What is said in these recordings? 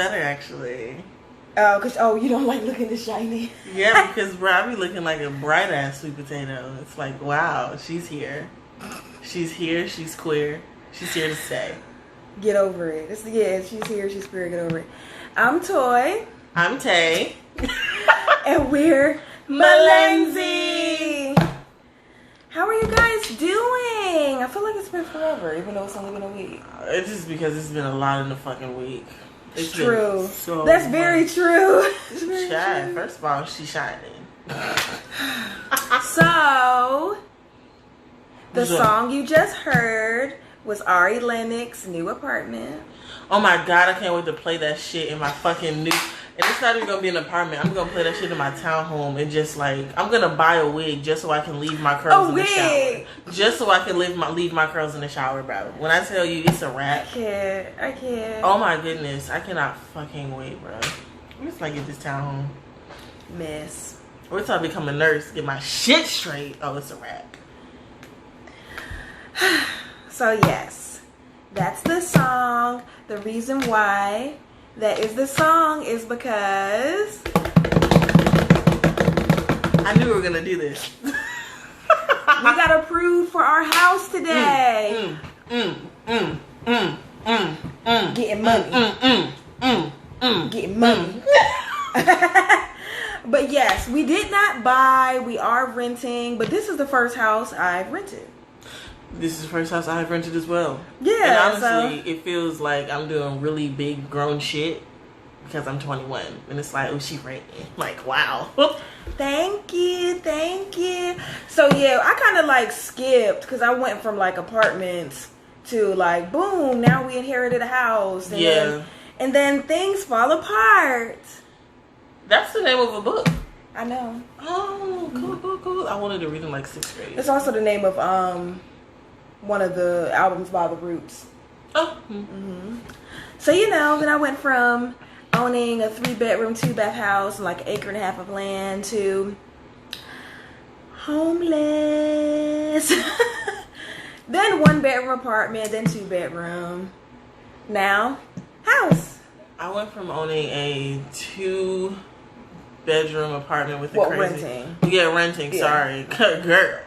better actually. Oh, cause you don't like looking this shiny. Yeah, because bro, I be looking like a bright ass sweet potato. It's like, wow, she's here. She's here. She's queer. She's here to stay. Get over it. She's here. She's queer. Get over it. I'm Toy. I'm Tay. And we're Malenzi. How are you guys doing? I feel like it's been forever, even though it's only been a week. It's just because it's been a lot in the fucking week. It's true. That's very true. It's very true. First of all, she's shining. So, the song you just heard was Ari Lennox's New Apartment. Oh my god, I can't wait to play that shit in my fucking new... And it's not even going to be an apartment. I'm going to play that shit in my townhome and just like... I'm going to buy a wig just so I can leave my curls in the shower. Just so I can leave my curls in the shower, bro. When I tell you it's a wrap. I can't. Oh my goodness. I cannot fucking wait, bro. I'm just like get this townhome. Miss. We're trying to become a nurse. Get my shit straight. Oh, it's a wrap. So yes. That's the song. The reason why... that is the song is because I knew we were gonna do this. We got approved for our house today. Getting money. Getting money. But yes, we did not buy. We are renting, but this is the first house I've rented. This is the first house I've rented as well. Yeah, and honestly, it feels like I'm doing really big grown shit because I'm 21, and it's like, oh, she renting. Like, wow. Thank you. So yeah, I kind of like skipped because I went from like apartments to like boom. Now we inherited a house. And then things fall apart. That's the name of a book. I know. Oh, cool. I wanted to read in like 6th grade. It's also the name of one of the albums by The Roots. Oh. So, then I went from owning a 3-bedroom, 2-bath house and like an 1.5 acres of land to homeless. Then 1-bedroom apartment, then 2-bedroom. Now, house. I went from owning a 2-bedroom apartment with renting. Yeah, renting. Sorry. Girl.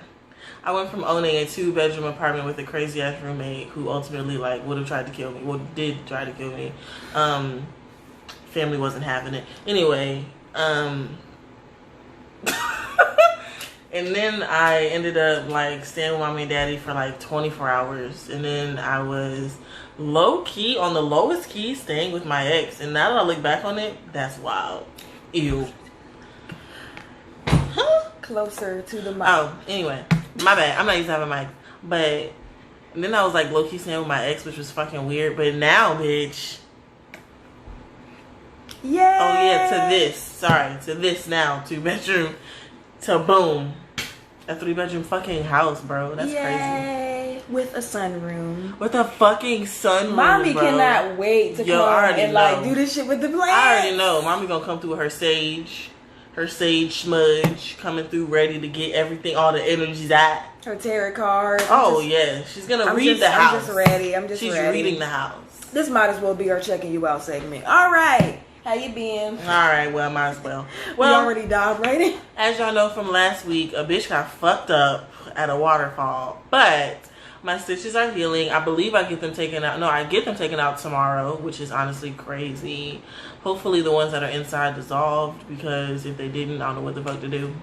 I went from owning a 2-bedroom apartment with a crazy ass roommate who ultimately like would have tried to kill me. Well, did try to kill me. Family wasn't having it. Anyway, and then I ended up like staying with mommy and daddy for like 24 hours. And then I was low key, on the lowest key, staying with my ex. And now that I look back on it, that's wild. Ew. Closer to the mic. Oh, anyway. My bad. I'm not used to having a mic. But then I was like low-key staying with my ex, which was fucking weird. But now, bitch. Yeah. Oh, yeah, to this. Sorry. To this now. 2-bedroom. To boom. A 3-bedroom fucking house, bro. That's crazy. With a sunroom. With a fucking sunroom, Mommy bro. Cannot wait to come and like do this shit with the plants. I already know. Mommy gonna come through with her sage smudge, coming through ready to get everything, all the energies out. Her tarot card. Oh yeah, she's gonna read the house. I'm just ready. She's ready. reading the house. This might as well be our checking you out segment. All right, how you been? All right, well, might as well. We already dive right in. As y'all know from last week, a bitch got fucked up at a waterfall, but my stitches are healing. I believe I get them taken out. No, I get them taken out tomorrow, which is honestly crazy. Hopefully the ones that are inside dissolved, because if they didn't, I don't know what the fuck to do.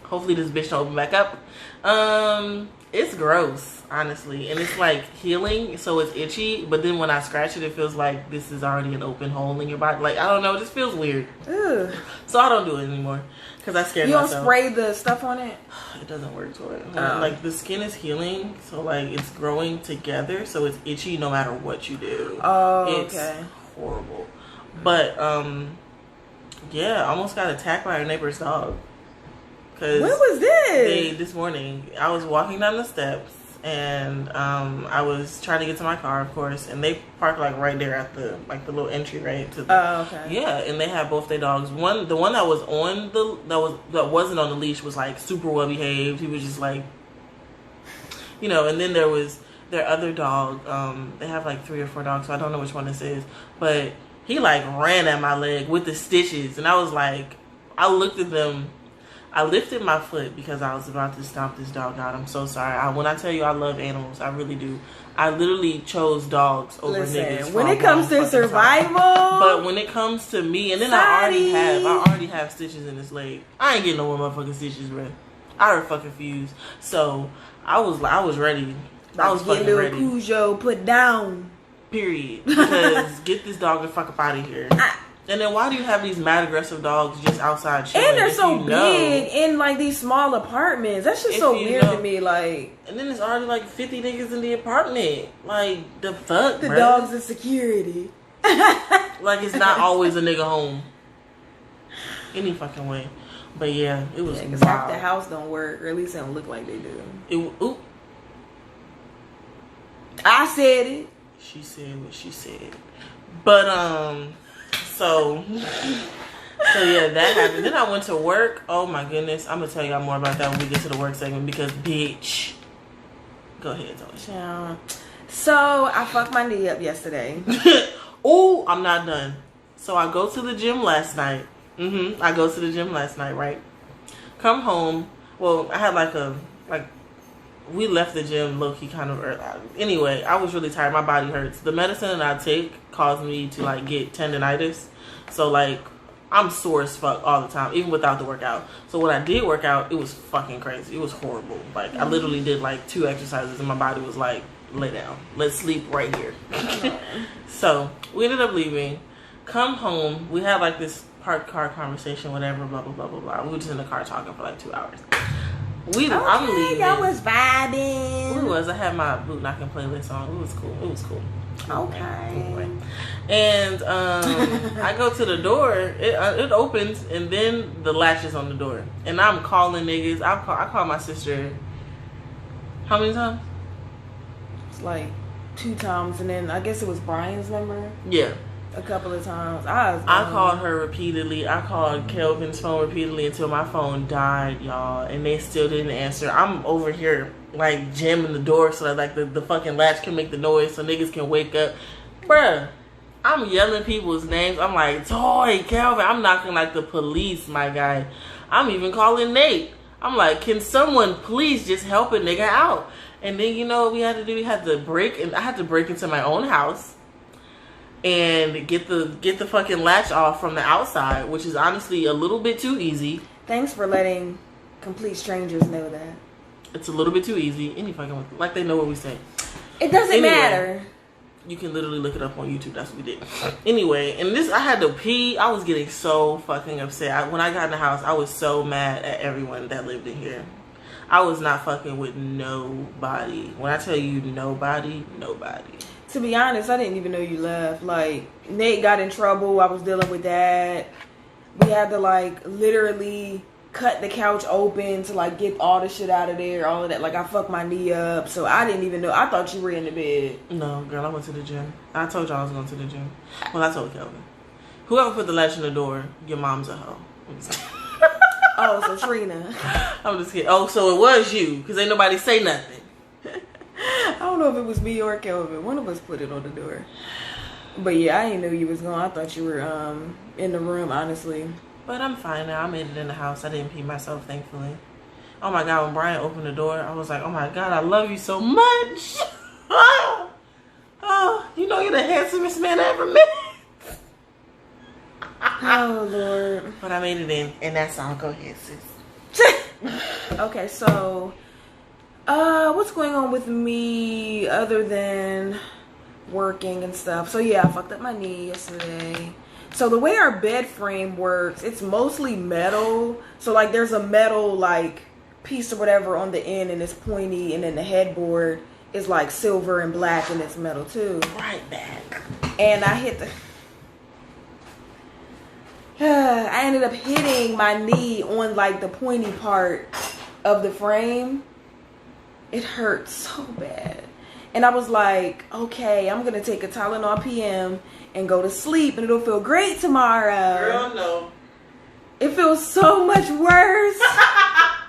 Hopefully this bitch don't open back up. It's gross, honestly. And it's like healing, so it's itchy. But then when I scratch it, it feels like this is already an open hole in your body. Like, I don't know. It just feels weird. Ugh. So I don't do it anymore. Because I scared myself. You don't spray the stuff on it? It doesn't work to it. Like, the skin is healing. So, like, it's growing together. So it's itchy no matter what you do. Oh, it's horrible. But, yeah, I almost got attacked by our neighbor's dog. When was this? This morning. I was walking down the steps, and I was trying to get to my car, of course, and they parked like right there at the little entry right to the. Oh, okay. Yeah, and they had both their dogs. The one that was on that wasn't on the leash was like super well behaved. He was just like, and then there was their other dog. They have like 3 or 4 dogs, so I don't know which one this is, but He like ran at my leg with the stitches, and I was like, I looked at them. I lifted my foot because I was about to stomp this dog out. I'm so sorry. When I tell you I love animals, I really do. I literally chose dogs over niggas. When it comes to survival, but when it comes to me, and then I already have stitches in this leg. I ain't getting no more motherfucking stitches, bro. I already fucking fused. So I was ready. I was fucking ready. Cujo put down. Period. Because get this dog the fuck up out of here. And then why do you have these mad aggressive dogs just outside chilling? And they're so big in like these small apartments. That's just so weird to me. Like, and then there's already like 50 niggas in the apartment. Like, the fuck, the dogs in security. Like, it's not always a nigga home. Any fucking way. But yeah, it was because half the house don't work, or at least it don't look like they do. I said it. She said what she said. But So yeah, that happened. Then I went to work. Oh my goodness. I'm going to tell y'all more about that when we get to the work segment because, bitch. Go ahead, Taiy. So, I fucked my knee up yesterday. Oh, I'm not done. So, I go to the gym last night. I go to the gym last night, right? Come home. Well, I had we left the gym low-key kind of early. Anyway, I was really tired. My body hurts. The medicine that I take caused me to like get tendonitis. So like I'm sore as fuck all the time, even without the workout. So when I did work out, it was fucking crazy. It was horrible. Like I literally did like 2 exercises and my body was like, lay down. Let's sleep right here. So we ended up leaving. Come home. We had like this parked car conversation, whatever, blah, blah, blah, blah, blah. We were just in the car talking for like 2 hours. I'm leaving. Y'all was vibing. We was. I had my boot knocking playlist on. It was cool. Okay. Anyway. And I go to the door. It opens, and then the latch is on the door. And I'm calling niggas. I call my sister. How many times? It's like 2 times, and then I guess it was Brian's number. Yeah. A couple of times. I called her repeatedly. I called Kelvin's phone repeatedly until my phone died, y'all. And they still didn't answer. I'm over here, like, jamming the door so that, like, the fucking latch can make the noise so niggas can wake up. Bruh, I'm yelling people's names. I'm like, Toy, Kelvin. I'm knocking like the police, my guy. I'm even calling Nate. I'm like, can someone please just help a nigga out? And then, you know what we had to do? We had to break, and I had to break into my own house and get the fucking latch off from the outside, which is honestly a little bit too easy. Thanks for letting complete strangers know that. It's a little bit too easy. Any fucking, like they know what we say. It doesn't matter. You can literally look it up on YouTube. That's what we did. Anyway, and I had to pee. I was getting so fucking upset. When I got in the house, I was so mad at everyone that lived in here. I was not fucking with nobody. When I tell you nobody. To be honest, I didn't even know you left. Like, Nate got in trouble. I was dealing with that. We had to, like, literally cut the couch open to, like, get all the shit out of there, all of that. Like, I fucked my knee up. So I didn't even know. I thought you were in the bed. No, girl, I went to the gym. I told y'all I was going to the gym. Well, I told Kelvin. Whoever put the latch in the door, your mom's a hoe. Oh, so Trina. I'm just kidding. Oh, so it was you, because ain't nobody say nothing. I don't know if it was me or Kelvin. One of us put it on the door. But yeah, I didn't know you was gone. I thought you were in the room, honestly. But I'm fine now. I made it in the house. I didn't pee myself, thankfully. Oh my God, when Brian opened the door, I was like, oh my God, I love you so much. Oh, you know you're the handsomest man I ever met. Oh, Lord. But I made it in, and that's all. Go ahead, sis. Okay, so what's going on with me other than working and stuff? So yeah, I fucked up my knee yesterday. So the way our bed frame works, it's mostly metal. So like there's a metal like piece or whatever on the end, and it's pointy, and then the headboard is like silver and black, and it's metal too. Right back. And I hit the I ended up hitting my knee on like the pointy part of the frame. It hurt so bad. And I was like, okay, I'm going to take a Tylenol PM and go to sleep, and it'll feel great tomorrow. Girl, no. It feels so much worse. It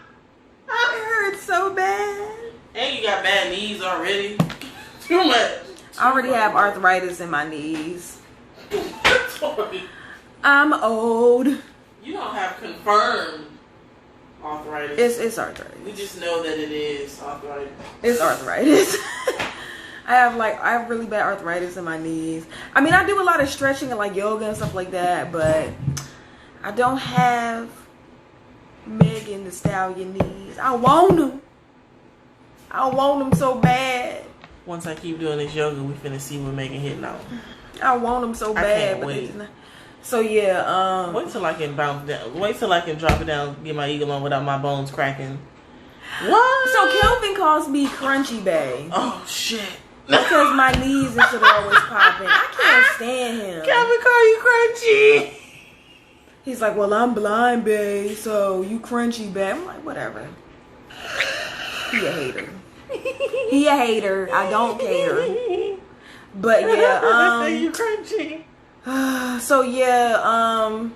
hurts so bad. And you got bad knees already. Too much. I already have arthritis in my knees. I'm old. You don't have confirmed arthritis. It's arthritis. We just know that it is arthritis. It's arthritis. I have really bad arthritis in my knees. I mean, I do a lot of stretching and like yoga and stuff like that, but I don't have Megan Thee Stallion knees. I want them so bad. Once I keep doing this yoga, we finna see what Megan hitting on. I want them so bad. Can't wait. So yeah, wait till I can bounce down. Wait till I can drop it down, get my eagle on without my bones cracking. What? So Kelvin calls me Crunchy Bae. Oh shit. Because my knees and shit are always popping. I can't stand him. Kelvin call you Crunchy. He's like, well, I'm blind, bae, so you Crunchy Bae. I'm like, whatever. He a hater. He a hater. I don't care. But yeah, you Crunchy. So yeah,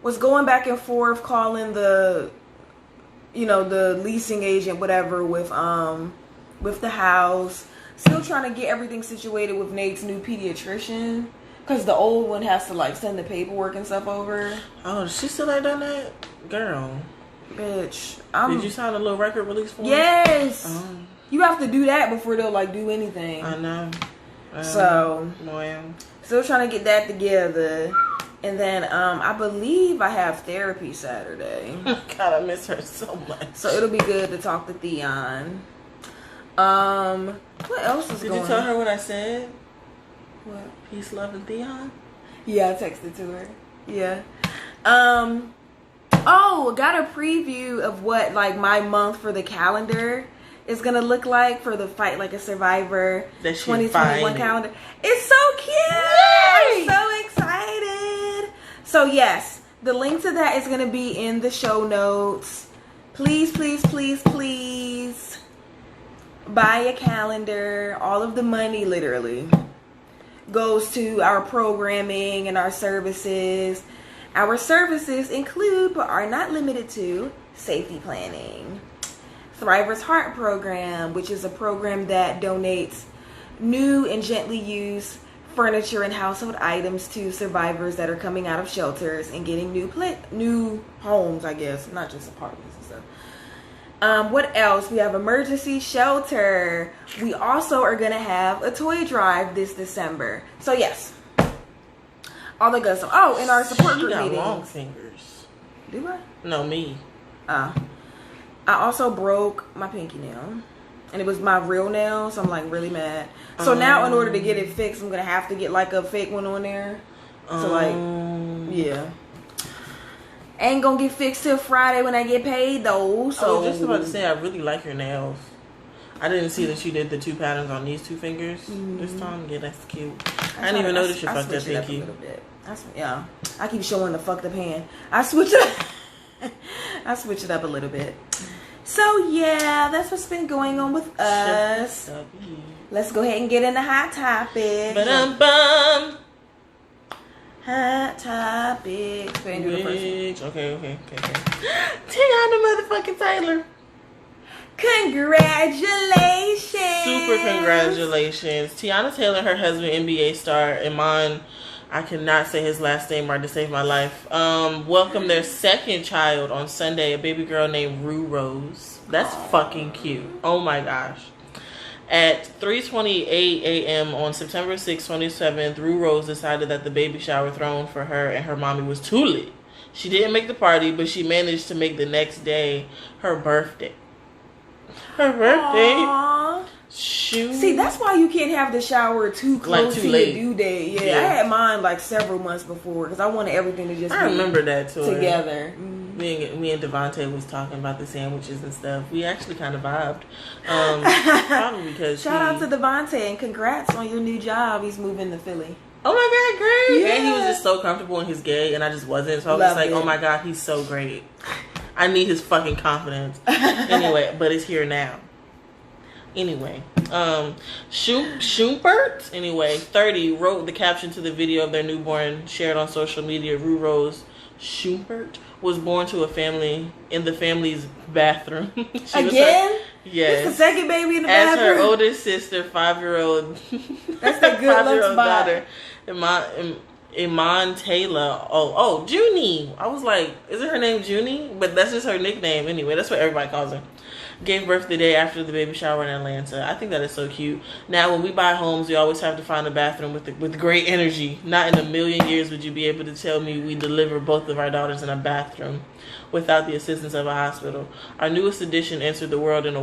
was going back and forth calling the leasing agent, whatever, with the house. Still trying to get everything situated with Nate's new pediatrician, because the old one has to like send the paperwork and stuff over. Oh, she still ain't done that? Girl. Bitch. Did you sign a little record release form? Yes. Oh. You have to do that before they'll like do anything. I know. So, well. Still trying to get that together. And then I believe I have therapy Saturday. God, I miss her so much. So it'll be good to talk to Theon. What else is Did going on? you tell her what I said? What? Peace, love, and Theon? Yeah, I texted to her. Yeah. Oh, got a preview of what like my month for the calendar is gonna look like for the Fight Like a Survivor 2021 calendar. It's so cute. Yay! I'm so excited. So yes, the link to that is gonna be in the show notes. Please, please, please, please buy a calendar. All of the money literally goes to our programming and our services. Our services include, but are not limited to, safety planning, Thriver's Heart Program, which is a program that donates new and gently used furniture and household items to survivors that are coming out of shelters and getting new homes, I guess, not just apartments and stuff. What else? We have emergency shelter. We also are going to have a toy drive this December. So yes, all the good stuff. Oh, and our support group meetings. Long fingers. Do I? No, me. I also broke my pinky nail, and it was my real nail, so I'm like really mad. So now in order to get it fixed, I'm gonna have to get like a fake one on there. So like, yeah, ain't gonna get fixed till Friday when I get paid though. So I was just about to say, I really like your nails. I didn't see that you did the 2 patterns on these 2 fingers this time. Yeah, that's cute. I didn't even notice you fucked up pinky. Yeah, I keep showing the fucked up hand. I switch it. I switch it up a little bit. So yeah, that's what's been going on with us. Let's go ahead and get into hot topics. Ba-dum-bum. Hot topics. Okay. Tiana motherfucking Taylor. Congratulations. Super congratulations. Tiana Taylor, her husband, NBA star, Iman, I cannot say his last name right to save my life, welcomed their second child on Sunday, a baby girl named Rue Rose. That's fucking cute. Oh my gosh. At 3:28 a.m. on September 6, 2007, Rue Rose decided that the baby shower thrown for her and her mommy was too lit. She didn't make the party, but she managed to make the next day her birthday. Her birthday. Aww. Shoot. See, that's why you can't have the shower too close to your due date. Yeah, I had mine like several months before because I wanted everything to just remember that too. Together. Me and Devontae was talking about the sandwiches and stuff. We actually kind of vibed. Probably because shout out to Devontae and congrats on your new job. He's moving to Philly. Oh my God, great! Yeah. And he was just so comfortable in his gay, and I just wasn't. So I was like, oh my God, he's so great. I need his fucking confidence. Anyway, but it's here now. Anyway, Schumpert, 30, wrote the caption to the video of their newborn shared on social media. Rue Rose Schumpert was born to a family in the family's bathroom. Again? Yes. It's the second baby in the bathroom? As her oldest sister, 5-year-old That's the good looks daughter. Iman Taylor. Oh, Junie. I was like, is it her name Junie? But that's just her nickname anyway. That's what everybody calls her. Gave birth the day after the baby shower in Atlanta. I think that is so cute. Now, when we buy homes, we always have to find a bathroom with great energy. Not in a million years would you be able to tell me we deliver both of our daughters in a bathroom without the assistance of a hospital. Our newest addition entered the world in the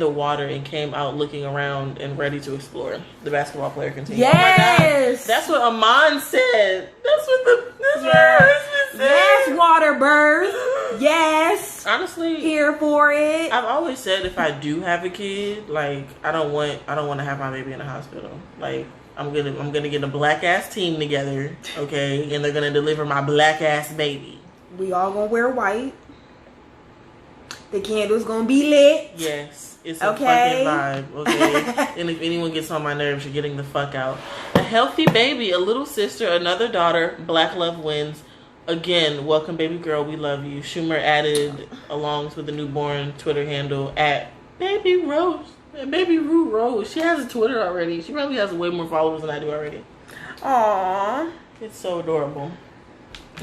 water and came out looking around and ready to explore. The basketball player continued. Yes, oh my God. That's what Amon said. That's what her husband said. Yes, water birth. Yes. Honestly, here for it. I've always said if I do have a kid, like I don't want to have my baby in a hospital. Like I'm gonna get a black ass team together, okay, and they're gonna deliver my black ass baby. We all gonna wear white. The candle's gonna be lit. Yes, it's a fucking vibe, okay. And if anyone gets on my nerves, you're getting the fuck out. A healthy baby, a little sister, another daughter. Black love wins. Again, welcome baby girl, we love you. Schumer added along with the newborn Twitter handle at Baby Rose. Baby Rue Rose. She has a Twitter already. She probably has way more followers than I do already. Aww. It's so adorable.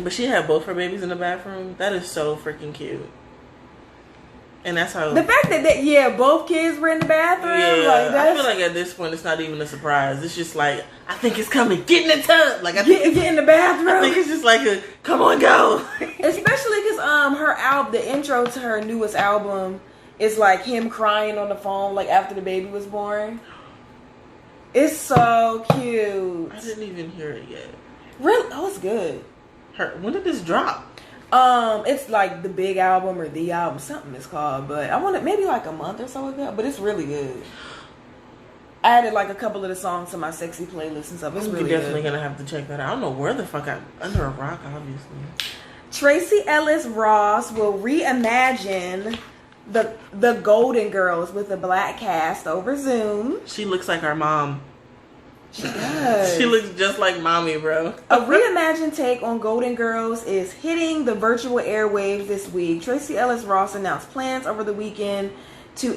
But she had both her babies in the bathroom. That is so freaking cute. And that's how... The fact that both kids were in the bathroom. Yeah, like that's, I feel like at this point it's not even a surprise. It's just like, I think it's coming. Get in the tub. Like, get in the bathroom. I think it's just like a, come on, go. Especially because her album, the intro to her newest album is like him crying on the phone like after the baby was born. It's so cute. I didn't even hear it yet. Really? Oh, it's good. When did this drop? It's like the big album or the album, something it's called, but I want it maybe like a month or so ago, but it's really good. I added like a couple of the songs to my sexy playlist and stuff. It's really definitely good. gonna have to check that out. I don't know where the fuck under a rock, obviously. Tracee Ellis Ross will reimagine the Golden Girls with a black cast over Zoom. She looks like our mom. She does. She looks just like mommy, bro. A reimagined take on Golden Girls is hitting the virtual airwaves this week. Tracee Ellis Ross announced plans over the weekend to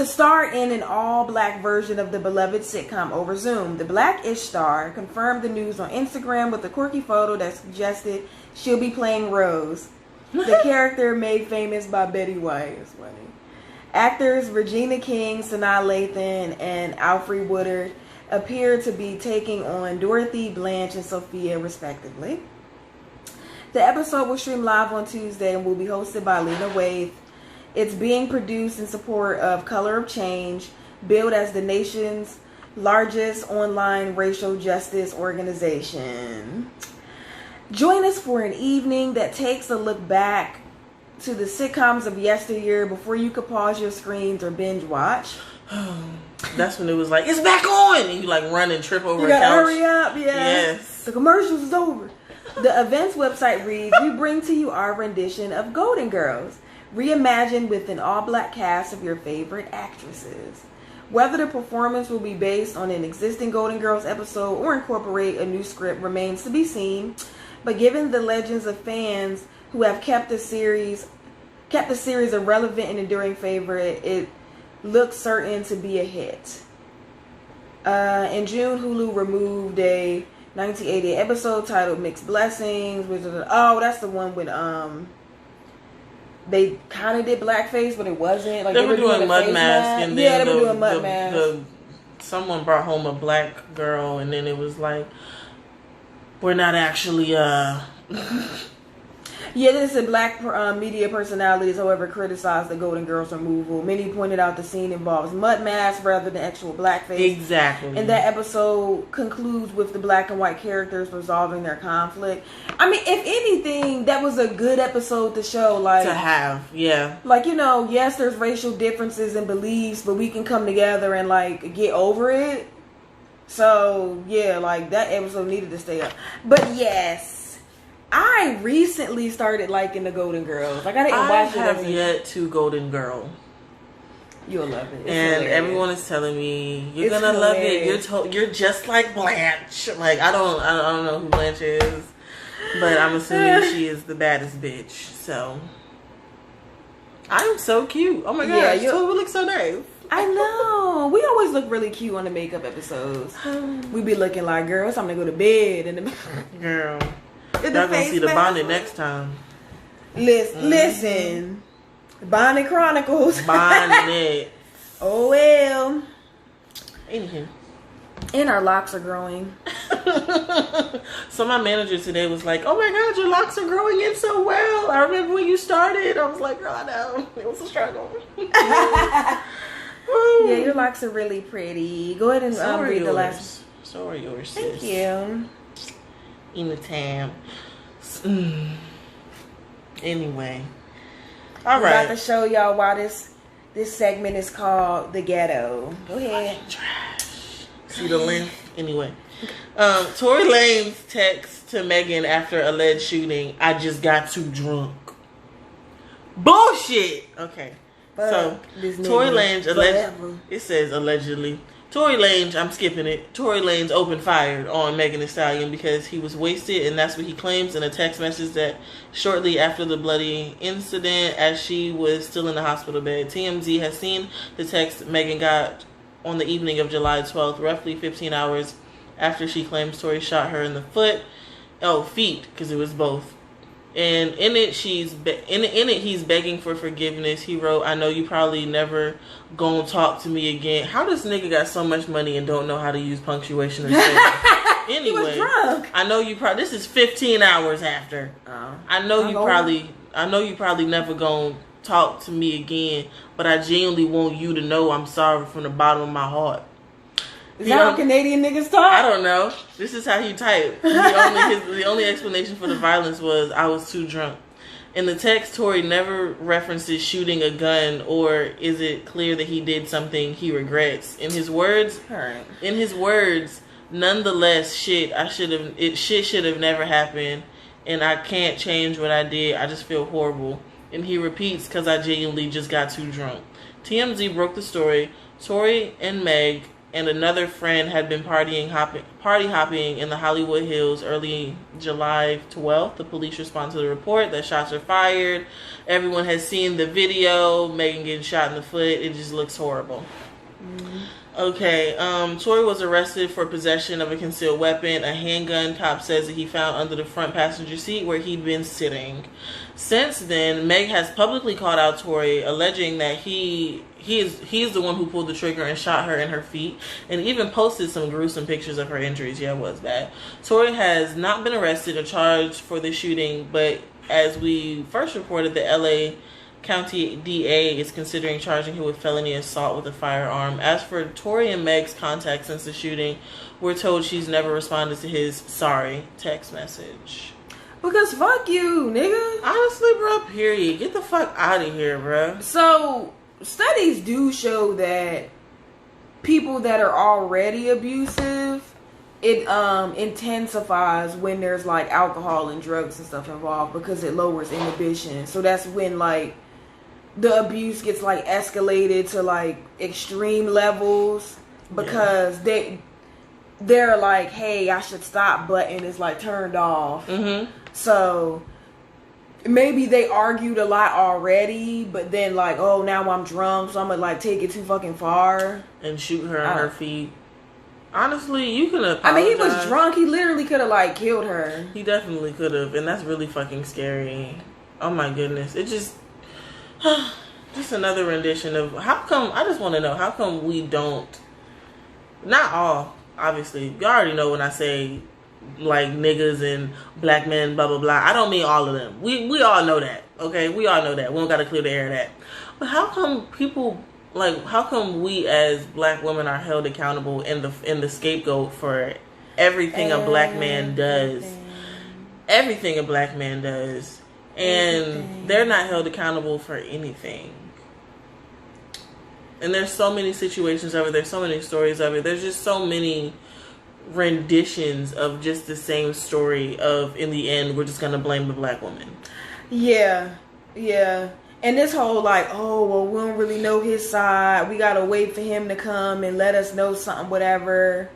star in an all-black version of the beloved sitcom over Zoom. The Black-ish star confirmed the news on Instagram with a quirky photo that suggested she'll be playing Rose, the character made famous by Betty White. It's funny. Actors Regina King, Sanaa Lathan, and Alfre Woodard appear to be taking on Dorothy, Blanche, and Sophia, respectively. The episode will stream live on Tuesday and will be hosted by Lena Waithe. It's being produced in support of Color of Change, billed as the nation's largest online racial justice organization. Join us for an evening that takes a look back to the sitcoms of yesteryear before you could pause your screens or binge watch. That's when it was like, it's back on! And you like run and trip over you a couch. gotta hurry up, yeah. Yes. The commercials is over. The event's website reads, we bring to you our rendition of Golden Girls, reimagined with an all-black cast of your favorite actresses. Whether the performance will be based on an existing Golden Girls episode or incorporate a new script remains to be seen. But given the legends of fans who have kept the series a relevant and enduring favorite, it looks certain to be a hit. In June, Hulu removed a 1988 episode titled Mixed Blessings, which is that's the one with they kind of did blackface, but it wasn't. Like they were doing Mud Mask, and then they were doing Mud Mask. Someone brought home a black girl, and then it was like, we're not actually Yeah, this is black media personalities, however, criticized the Golden Girls removal. Many pointed out the scene involves mud masks rather than actual blackface. Exactly. And that episode concludes with the black and white characters resolving their conflict. I mean, if anything, that was a good episode to show. Like, to have, yeah. Like, yes, there's racial differences and beliefs, but we can come together and, like, get over it. So, yeah, like, that episode needed to stay up. But, yes. I recently started liking the Golden Girls. Like, I didn't watch it. I have yet to Golden Girl. You'll love it. It's and hilarious. Everyone is telling me you're gonna love it. You're just like Blanche. Like I don't know who Blanche is, but I'm assuming she is the baddest bitch. So I'm so cute. Oh my gosh, Toby looks so nice. I know. We always look really cute on the makeup episodes. We be looking like, girl, it's time to go to bed. And girl, y'all gonna see the bonnet next time. Listen. Bonnet Chronicles. Bonnet. Oh, well. Anywho. And our locks are growing. So my manager today was like, oh my God, your locks are growing in so well. I remember when you started. I was like, girl, I know. It was a struggle. Yeah, your locks are really pretty. Go ahead and read the last. So are yours, sis. Thank you. Anytime. Anyway. All right. I'm about to show y'all why this segment is called The Ghetto. Go ahead. Trash. See the length? Anyway. Tory Lanez text to Megan after alleged shooting, I just got too drunk. Bullshit! Okay. So, Tory Lanez, it says allegedly. Tory Lanez, I'm skipping it. Tory Lanez opened fire on Megan Thee Stallion because he was wasted, and that's what he claims in a text message that shortly after the bloody incident, as she was still in the hospital bed. TMZ has seen the text Megan got on the evening of July 12th, roughly 15 hours after she claims Tory shot her in the feet, because it was both. And in it, he's begging for forgiveness. He wrote, I know you probably never gonna talk to me again. How does nigga got so much money and don't know how to use punctuation and stuff? Anyway, he was drunk. I know you probably, this is 15 hours after. I know you probably never gonna talk to me again, but I genuinely want you to know I'm sorry from the bottom of my heart. Is that how Canadian niggas talk? I don't know. This is how he typed. The only explanation for the violence was, I was too drunk. In the text, Tory never references shooting a gun, or is it clear that he did something he regrets. In his words, nonetheless, shit should have never happened, and I can't change what I did. I just feel horrible. And he repeats, because I genuinely just got too drunk. TMZ broke the story. Tory and Meg and another friend had been party hopping in the Hollywood Hills early July 12th. The police respond to the report that shots are fired. Everyone has seen the video. Megan getting shot in the foot. It just looks horrible. Okay, Tory was arrested for possession of a concealed weapon, a handgun. Cop says that he found under the front passenger seat where he'd been sitting. Since then, Meg has publicly called out Tory, alleging that he is the one who pulled the trigger and shot her in her feet, and even posted some gruesome pictures of her injuries. Yeah, it was bad. Tory has not been arrested or charged for the shooting, but as we first reported, the LA County DA is considering charging him with felony assault with a firearm. As for Tory and Meg's contact since the shooting, we're told she's never responded to his sorry text message. Because fuck you, nigga. Honestly, bro, period. Get the fuck out of here, bro. So, studies do show that people that are already abusive, it intensifies when there's like alcohol and drugs and stuff involved, because it lowers inhibition. So that's when like the abuse gets like escalated to like extreme levels, because they're like, hey, I should stop button is like turned off. So maybe they argued a lot already, but then like, oh, now I'm drunk, so I'm gonna like take it too fucking far and shoot her on her feet. Honestly, you could have. I mean, he was drunk. He literally could have like killed her. He definitely could have, and that's really fucking scary. Oh my goodness, it just another rendition of how come. I just want to know how come we don't. Not all, obviously. You already know when I say like niggas and black men, blah blah blah. I don't mean all of them. We all know that. Okay, we all know that. We don't got to clear the air of that. But how come people? Like, how come we as black women are held accountable in the scapegoat for everything a black man does? Everything a black man does. And they're not held accountable for anything. And there's so many situations of it. There's so many stories of it. There's just so many renditions of just the same story of, in the end, we're just going to blame the black woman. Yeah. And this whole like, oh, well, we don't really know his side. We got to wait for him to come and let us know something, whatever.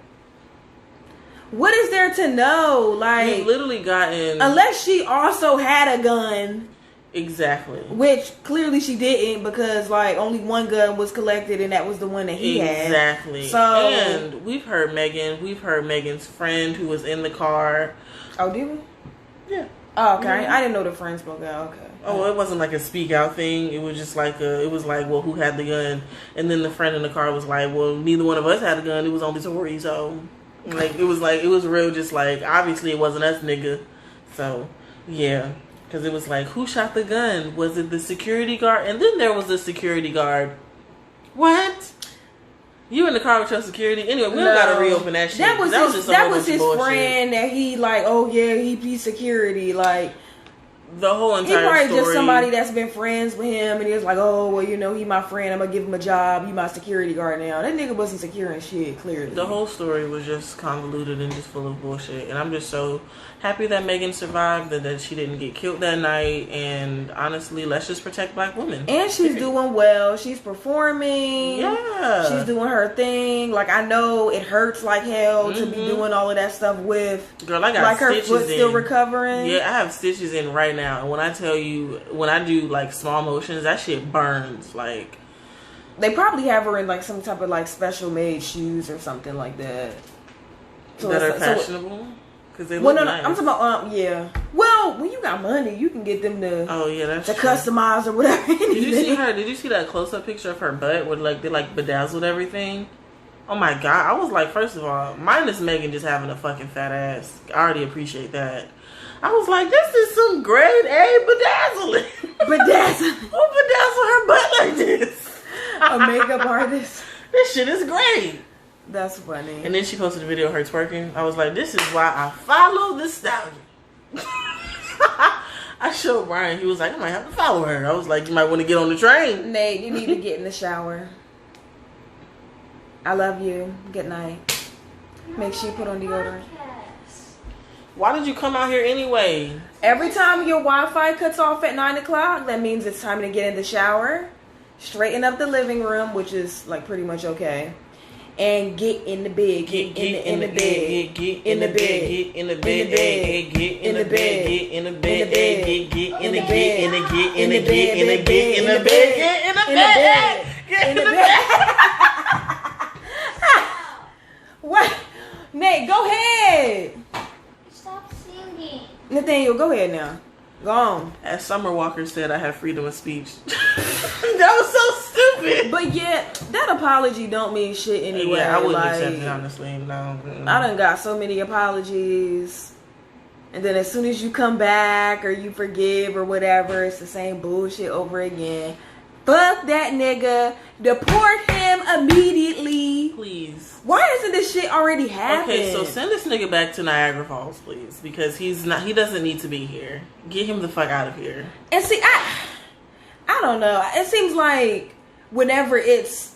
What is there to know? Like, we've literally gotten... Unless she also had a gun. Exactly. Which clearly she didn't, because like only one gun was collected and that was the one that he had. Exactly. So, and we've heard Megan's friend who was in the car. Oh, did we? Yeah. Oh, okay. I didn't know the friend spoke out. Okay. Oh, it wasn't like a speak out thing. It was just like well, who had the gun? And then the friend in the car was like, well, neither one of us had a gun. It was only Tori. So, like, it was real. Just like, obviously it wasn't us, nigga. So, yeah. Because it was like, who shot the gun? Was it the security guard? And then there was the security guard. What? You in the car with your security? Anyway, we don't gotta reopen that shit. That was his friend that he like, oh yeah, he be security. Like, the whole entire he probably story. Just somebody that's been friends with him, and he was like, oh well, you know, he my friend, I'm gonna give him a job, he my security guard now. That nigga wasn't securing shit, clearly. The whole story was just convoluted and just full of bullshit, and I'm just so happy that Megan survived, that she didn't get killed that night, and honestly, let's just protect black women. And she's doing well, she's performing, she's doing her thing. Like, I know it hurts like hell to be doing all of that stuff with, girl, I got like, her stitches foot in. still recovering. Yeah, I have stitches in right now, and when I tell you, when I do like small motions, that shit burns. Like, they probably have her in like some type of like special made shoes or something like that. So that are fashionable. Because they look nice. I'm talking about yeah. Well, when you got money, you can get them to that's to true. Customize or whatever. Did you see her? Did you see that close up picture of her butt where like they like bedazzled everything? Oh my god! I was like, first of all, minus Megan just having a fucking fat ass. I already appreciate that. I was like, this is some grade A bedazzling. Bedazzling. Who bedazzled her butt like this? A makeup artist. This shit is great. That's funny. And then she posted a video of her twerking. I was like, this is why I follow this stallion. I showed Brian. He was like, I might have to follow her. I was like, you might want to get on the train. Nate, you need to get in the shower. I love you. Good night. Make sure you put on deodorant. Why did you come out here anyway? Every time your Wi-Fi cuts off at 9 o'clock, that means it's time to get in the shower, straighten up the living room, which is like pretty much okay, and get in the bed. Get in the bed. Get in the bed. Get in the bed. Get in the bed. Get in the bed. Get in the bed. Get in the bed. Get in the bed. Get in the bed. Get in the bed. Get in the bed. What? Nate, go ahead. Stop singing. Nathaniel, go ahead now. Go on. As Summer Walker said, I have freedom of speech. That was so stupid. But yet, that apology don't mean shit anyway. Yeah, I wouldn't accept it, honestly. No. I done got so many apologies. And then as soon as you come back or you forgive or whatever, it's the same bullshit over again. Fuck that nigga. Deport him immediately. Please. Why isn't this shit already happening? Okay, so send this nigga back to Niagara Falls, please. Because he doesn't need to be here. Get him the fuck out of here. And see, I don't know. It seems like whenever it's,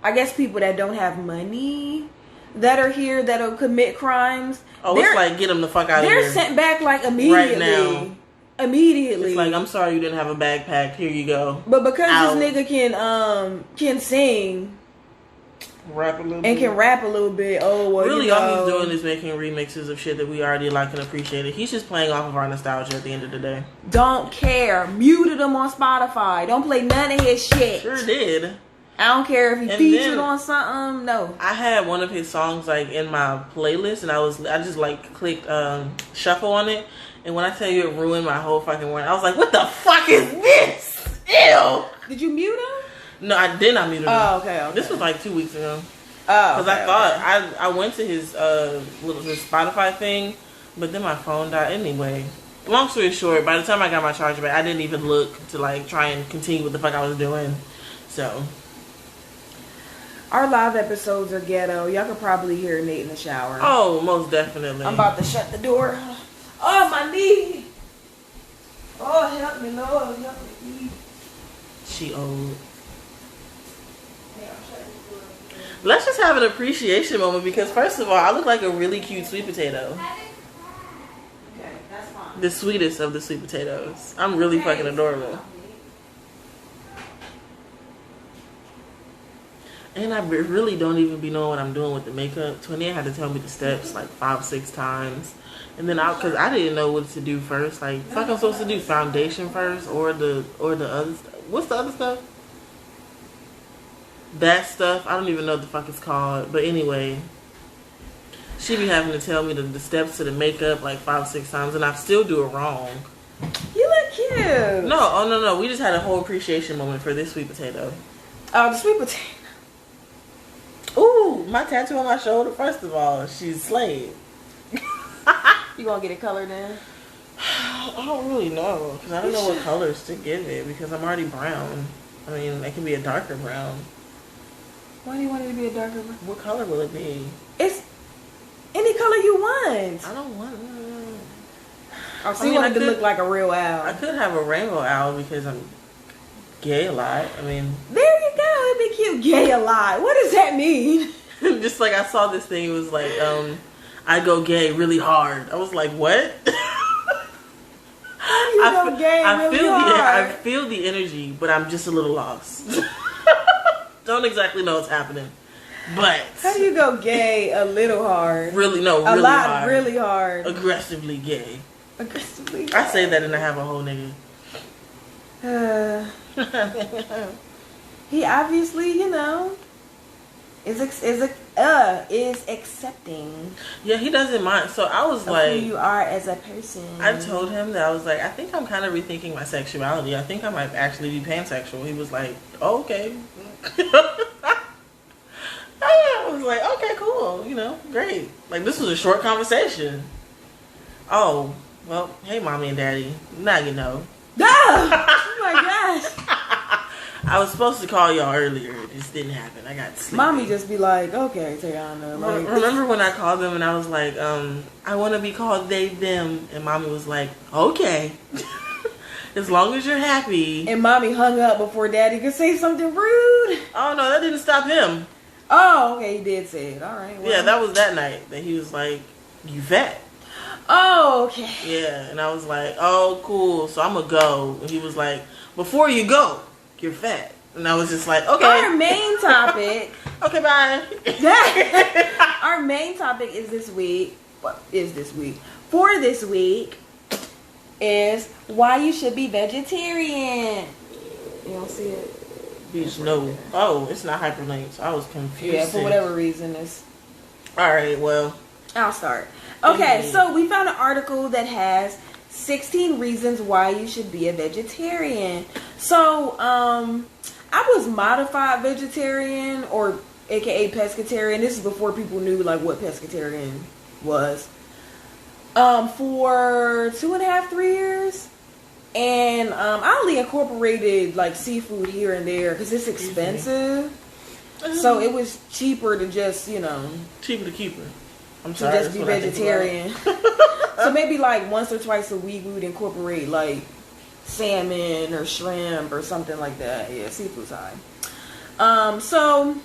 I guess, people that don't have money that are here that'll commit crimes. Oh, it's like, get him the fuck out of here. They're sent back like immediately. Right now. Immediately. It's like, I'm sorry you didn't have a backpack. Here you go. But because this nigga can sing, rap a little and bit. can rap a little bit. Oh, well, really, all he's doing is making remixes of shit that we already like and appreciated. He's just playing off of our nostalgia at the end of the day. Don't care. Muted him on Spotify. Don't play none of his shit. Sure did. I don't care if he featured on something. No. I had one of his songs like in my playlist, and I just like clicked shuffle on it, and when I tell you it ruined my whole fucking morning, I was like, "What the fuck is this? Ew!" Did you mute him? No, I did not mute him. Oh, okay. This was like 2 weeks ago. Oh, because I thought I went to his Spotify thing, but then my phone died anyway. Long story short, by the time I got my charger back, I didn't even look to like try and continue what the fuck I was doing. So. Our live episodes are ghetto. Y'all could probably hear Nate in the shower. Oh, most definitely. I'm about to shut the door. Oh, my knee. Oh, help me, Lord. Help me. She old. Let's just have an appreciation moment because, first of all, I look like a really cute sweet potato. Okay, that's fine. The sweetest of the sweet potatoes. I'm really fucking adorable. And I really don't even be knowing what I'm doing with the makeup. Twinnie had to tell me the steps like 5-6 times. And then cause I didn't know what to do first. Like, fuck, I'm supposed to do foundation first or the other stuff. What's the other stuff? That stuff. I don't even know what the fuck it's called. But anyway, she be having to tell me the steps to the makeup like 5-6 times, and I still do it wrong. You look cute. No. We just had a whole appreciation moment for this sweet potato. Oh, the sweet potato. Ooh, my tattoo on my shoulder. First of all, she's slayed. You gonna get it colored in? I don't really know, because I don't know what colors to give it, because I'm already brown. I mean, it can be a darker brown. Why do you want it to be a darker brown? What color will it be? It's any color you want. I don't want. Oh, so you want it to look like a real owl. I could have a rainbow owl because I'm gay a lot. I mean, there you go. It'd be cute. Gay a lot. What does that mean? Just like I saw this thing. It was like, I go gay really hard. I was like, what? How do you go gay really hard? I feel the energy, but I'm just a little lost. Don't exactly know what's happening. But how do you go gay a little hard? Really a lot hard. Really hard. Aggressively gay. Aggressively gay. I say that and I have a whole nigga. He obviously, is accepting. Yeah, he doesn't mind. So I was like, who you are as a person. I told him that I was like, I think I'm kind of rethinking my sexuality. I think I might actually be pansexual. He was like, oh, okay. I was like, okay, cool. Great. Like, this was a short conversation. Oh, well, hey, mommy and daddy. Now you know. Oh my gosh. I was supposed to call y'all earlier. It just didn't happen. I got sleepy. Mommy just be like, okay, Tayana. Like, remember when I called them and I was like, I want to be called they, them. And mommy was like, okay. As long as you're happy. And mommy hung up before daddy could say something rude. Oh, no, that didn't stop him. Oh, okay, he did say it. All right. Well. Yeah, that was that night that he was like, you fat. Oh, okay. Yeah, and I was like, oh, cool. So I'm going to go. And he was like, before you go, you're fat. And I was just like, okay. Our main topic. Okay, bye. Our main topic is this week. For this week is why you should be vegetarian. You don't see it? Bitch, no. Oh, it's not hyperlinked. I was confused. Yeah, for whatever reason. It's... Alright, well. I'll start. Okay, so we found an article that has 16 reasons why you should be a vegetarian. So, I was modified vegetarian, or aka pescatarian. This is before people knew like what pescatarian was. For 2.5, 3 years. And I only incorporated like seafood here and there because it's expensive. Mm-hmm. So it was cheaper to just, cheaper to keep her. I'm to sorry, just be vegetarian. So maybe like once or twice a week we would incorporate like salmon or shrimp or something like that. Yeah, seafood's high. So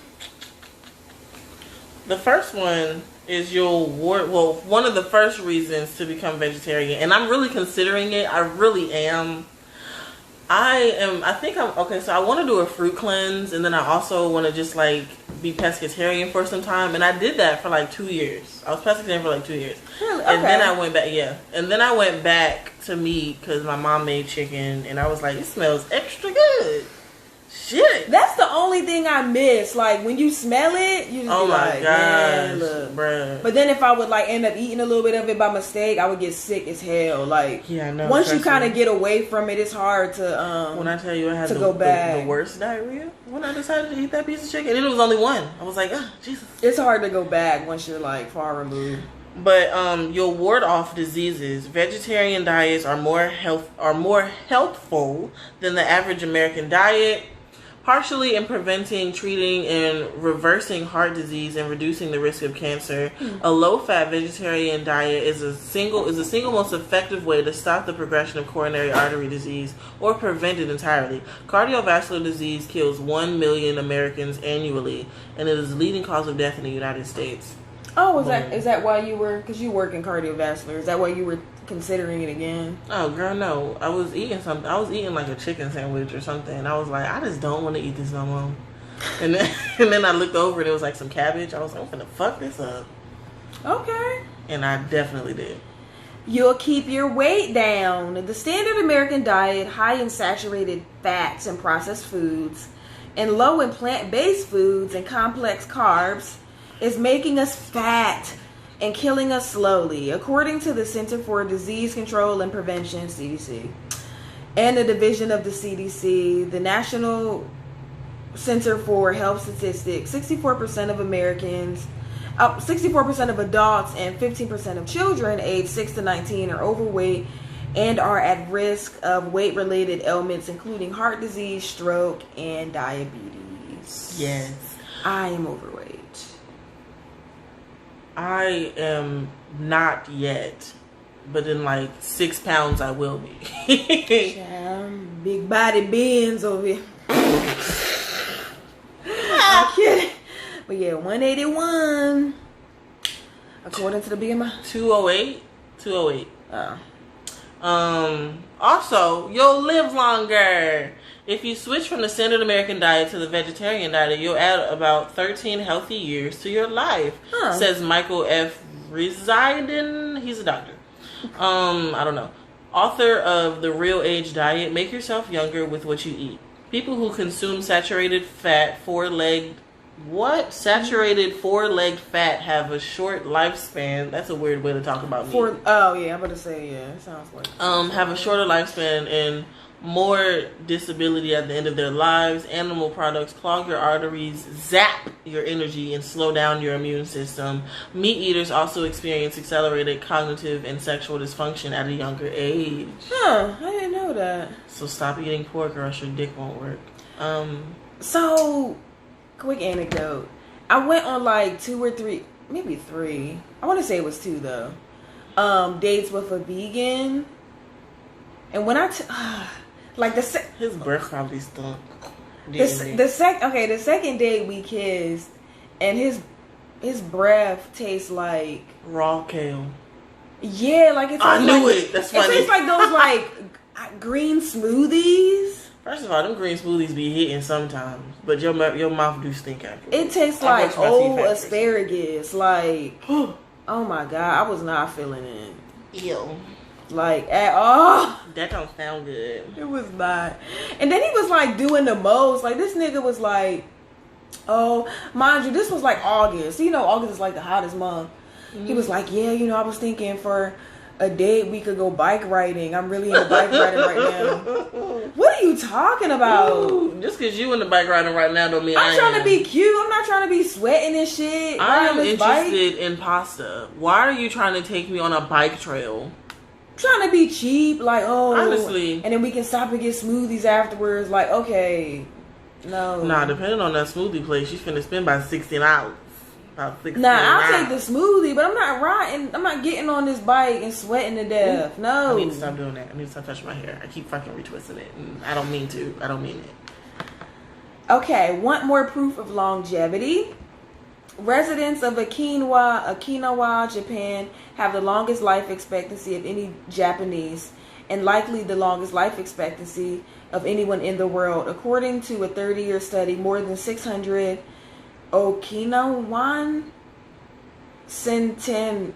the first one is one of the first reasons to become vegetarian, and I'm really considering it. I really am. So I want to do a fruit cleanse, and then I also want to just like be pescatarian for some time, and I did that for like 2 years. I was pescatarian for like 2 years. Really? Okay. And then I went back, and then I went back to meat because my mom made chicken, and I was like, it smells extra good. Shit. That's the only thing I miss. Like when you smell it, you just be like, man, look. Bruh. But then if I would like end up eating a little bit of it by mistake, I would get sick as hell. Like, yeah, I know, once you kind of get away from it, it's hard to when I tell you I had the worst diarrhea when I decided to eat that piece of chicken, and it was only one. I was like, oh, Jesus. It's hard to go back once you're like far removed. But you'll ward off diseases. Vegetarian diets are more healthful than the average American diet, partially in preventing, treating, and reversing heart disease and reducing the risk of cancer. A low-fat vegetarian diet is the single most effective way to stop the progression of coronary artery disease or prevent it entirely. Cardiovascular disease kills 1 million Americans annually, and it is the leading cause of death in the United States. Oh, is that why you were? Because you work in cardiovascular. Is that why you were considering it again? Oh, girl, no. I was eating something. I was eating like a chicken sandwich or something. And I was like, I just don't want to eat this no more. And then I looked over and it was like some cabbage. I was like, I'm finna fuck this up. Okay. And I definitely did. You'll keep your weight down. The standard American diet, high in saturated fats and processed foods, and low in plant-based foods and complex carbs, is making us fat and killing us slowly, according to the Center for Disease Control and Prevention, CDC, and the division of the CDC, the National Center for Health Statistics. 64% of Americans, 64% of adults and 15% of children aged 6 to 19 are overweight and are at risk of weight-related ailments, including heart disease, stroke, and diabetes. Yes. I am overweight. I am not yet, but in like 6 pounds I will be. Big body bends over here. I'm kidding. But yeah, 181 according to the BMI. 208. 208. Also, you'll live longer. If you switch from the standard American diet to the vegetarian diet, you'll add about 13 healthy years to your life, says Michael F. Residen. He's a doctor. I don't know. Author of The Real Age Diet, Make Yourself Younger with What You Eat. People who consume saturated fat, saturated four-legged fat have a short lifespan. That's a weird way to talk about meat. Oh yeah, I'm about to say yeah. It sounds like have a shorter lifespan and more disability at the end of their lives. Animal products clog your arteries, zap your energy, and slow down your immune system. Meat eaters also experience accelerated cognitive and sexual dysfunction at a younger age. I didn't know that. So stop eating pork or else your dick won't work. So, quick anecdote. I went on like 2 or 3, maybe 3. I want to say it was 2 though. Dates with a vegan. And when I his breath probably stunk. The second date we kissed, and his breath tastes like raw kale. Yeah, like it's. I knew it. That's funny. It tastes like those like green smoothies. First of all, them green smoothies be hitting sometimes, but your mouth do stink after. It tastes like old asparagus. Like, oh my god, I was not feeling it. Ew. Like at all. That don't sound good. It was not. And then he was like doing the most. Like this nigga was like, oh, mind you, this was like August. You know, August is like the hottest month. He was like, yeah, you know, I was thinking for a date we could go bike riding. I'm really into bike riding right now. What are you talking about? Ooh, just because you into bike riding right now don't mean I'm trying to be cute. I'm not trying to be sweating and shit. I am interested in pasta. Why are you trying to take me on a bike trail? Trying to be cheap, like, oh, honestly, and then we can stop and get smoothies afterwards. Like, okay, no, nah. Depending on that smoothie place, she's finna spend about $60. About $60. Nah, I'll take the smoothie, but I'm not riding. I'm not getting on this bike and sweating to death. No, I need to stop doing that. I need to stop touching my hair. I keep fucking retwisting it, and I don't mean to. I don't mean it. Okay, want more proof of longevity? Residents of Okinawa, Japan, have the longest life expectancy of any Japanese, and likely the longest life expectancy of anyone in the world. According to a 30-year study, more than 600 Okinawan centenarian,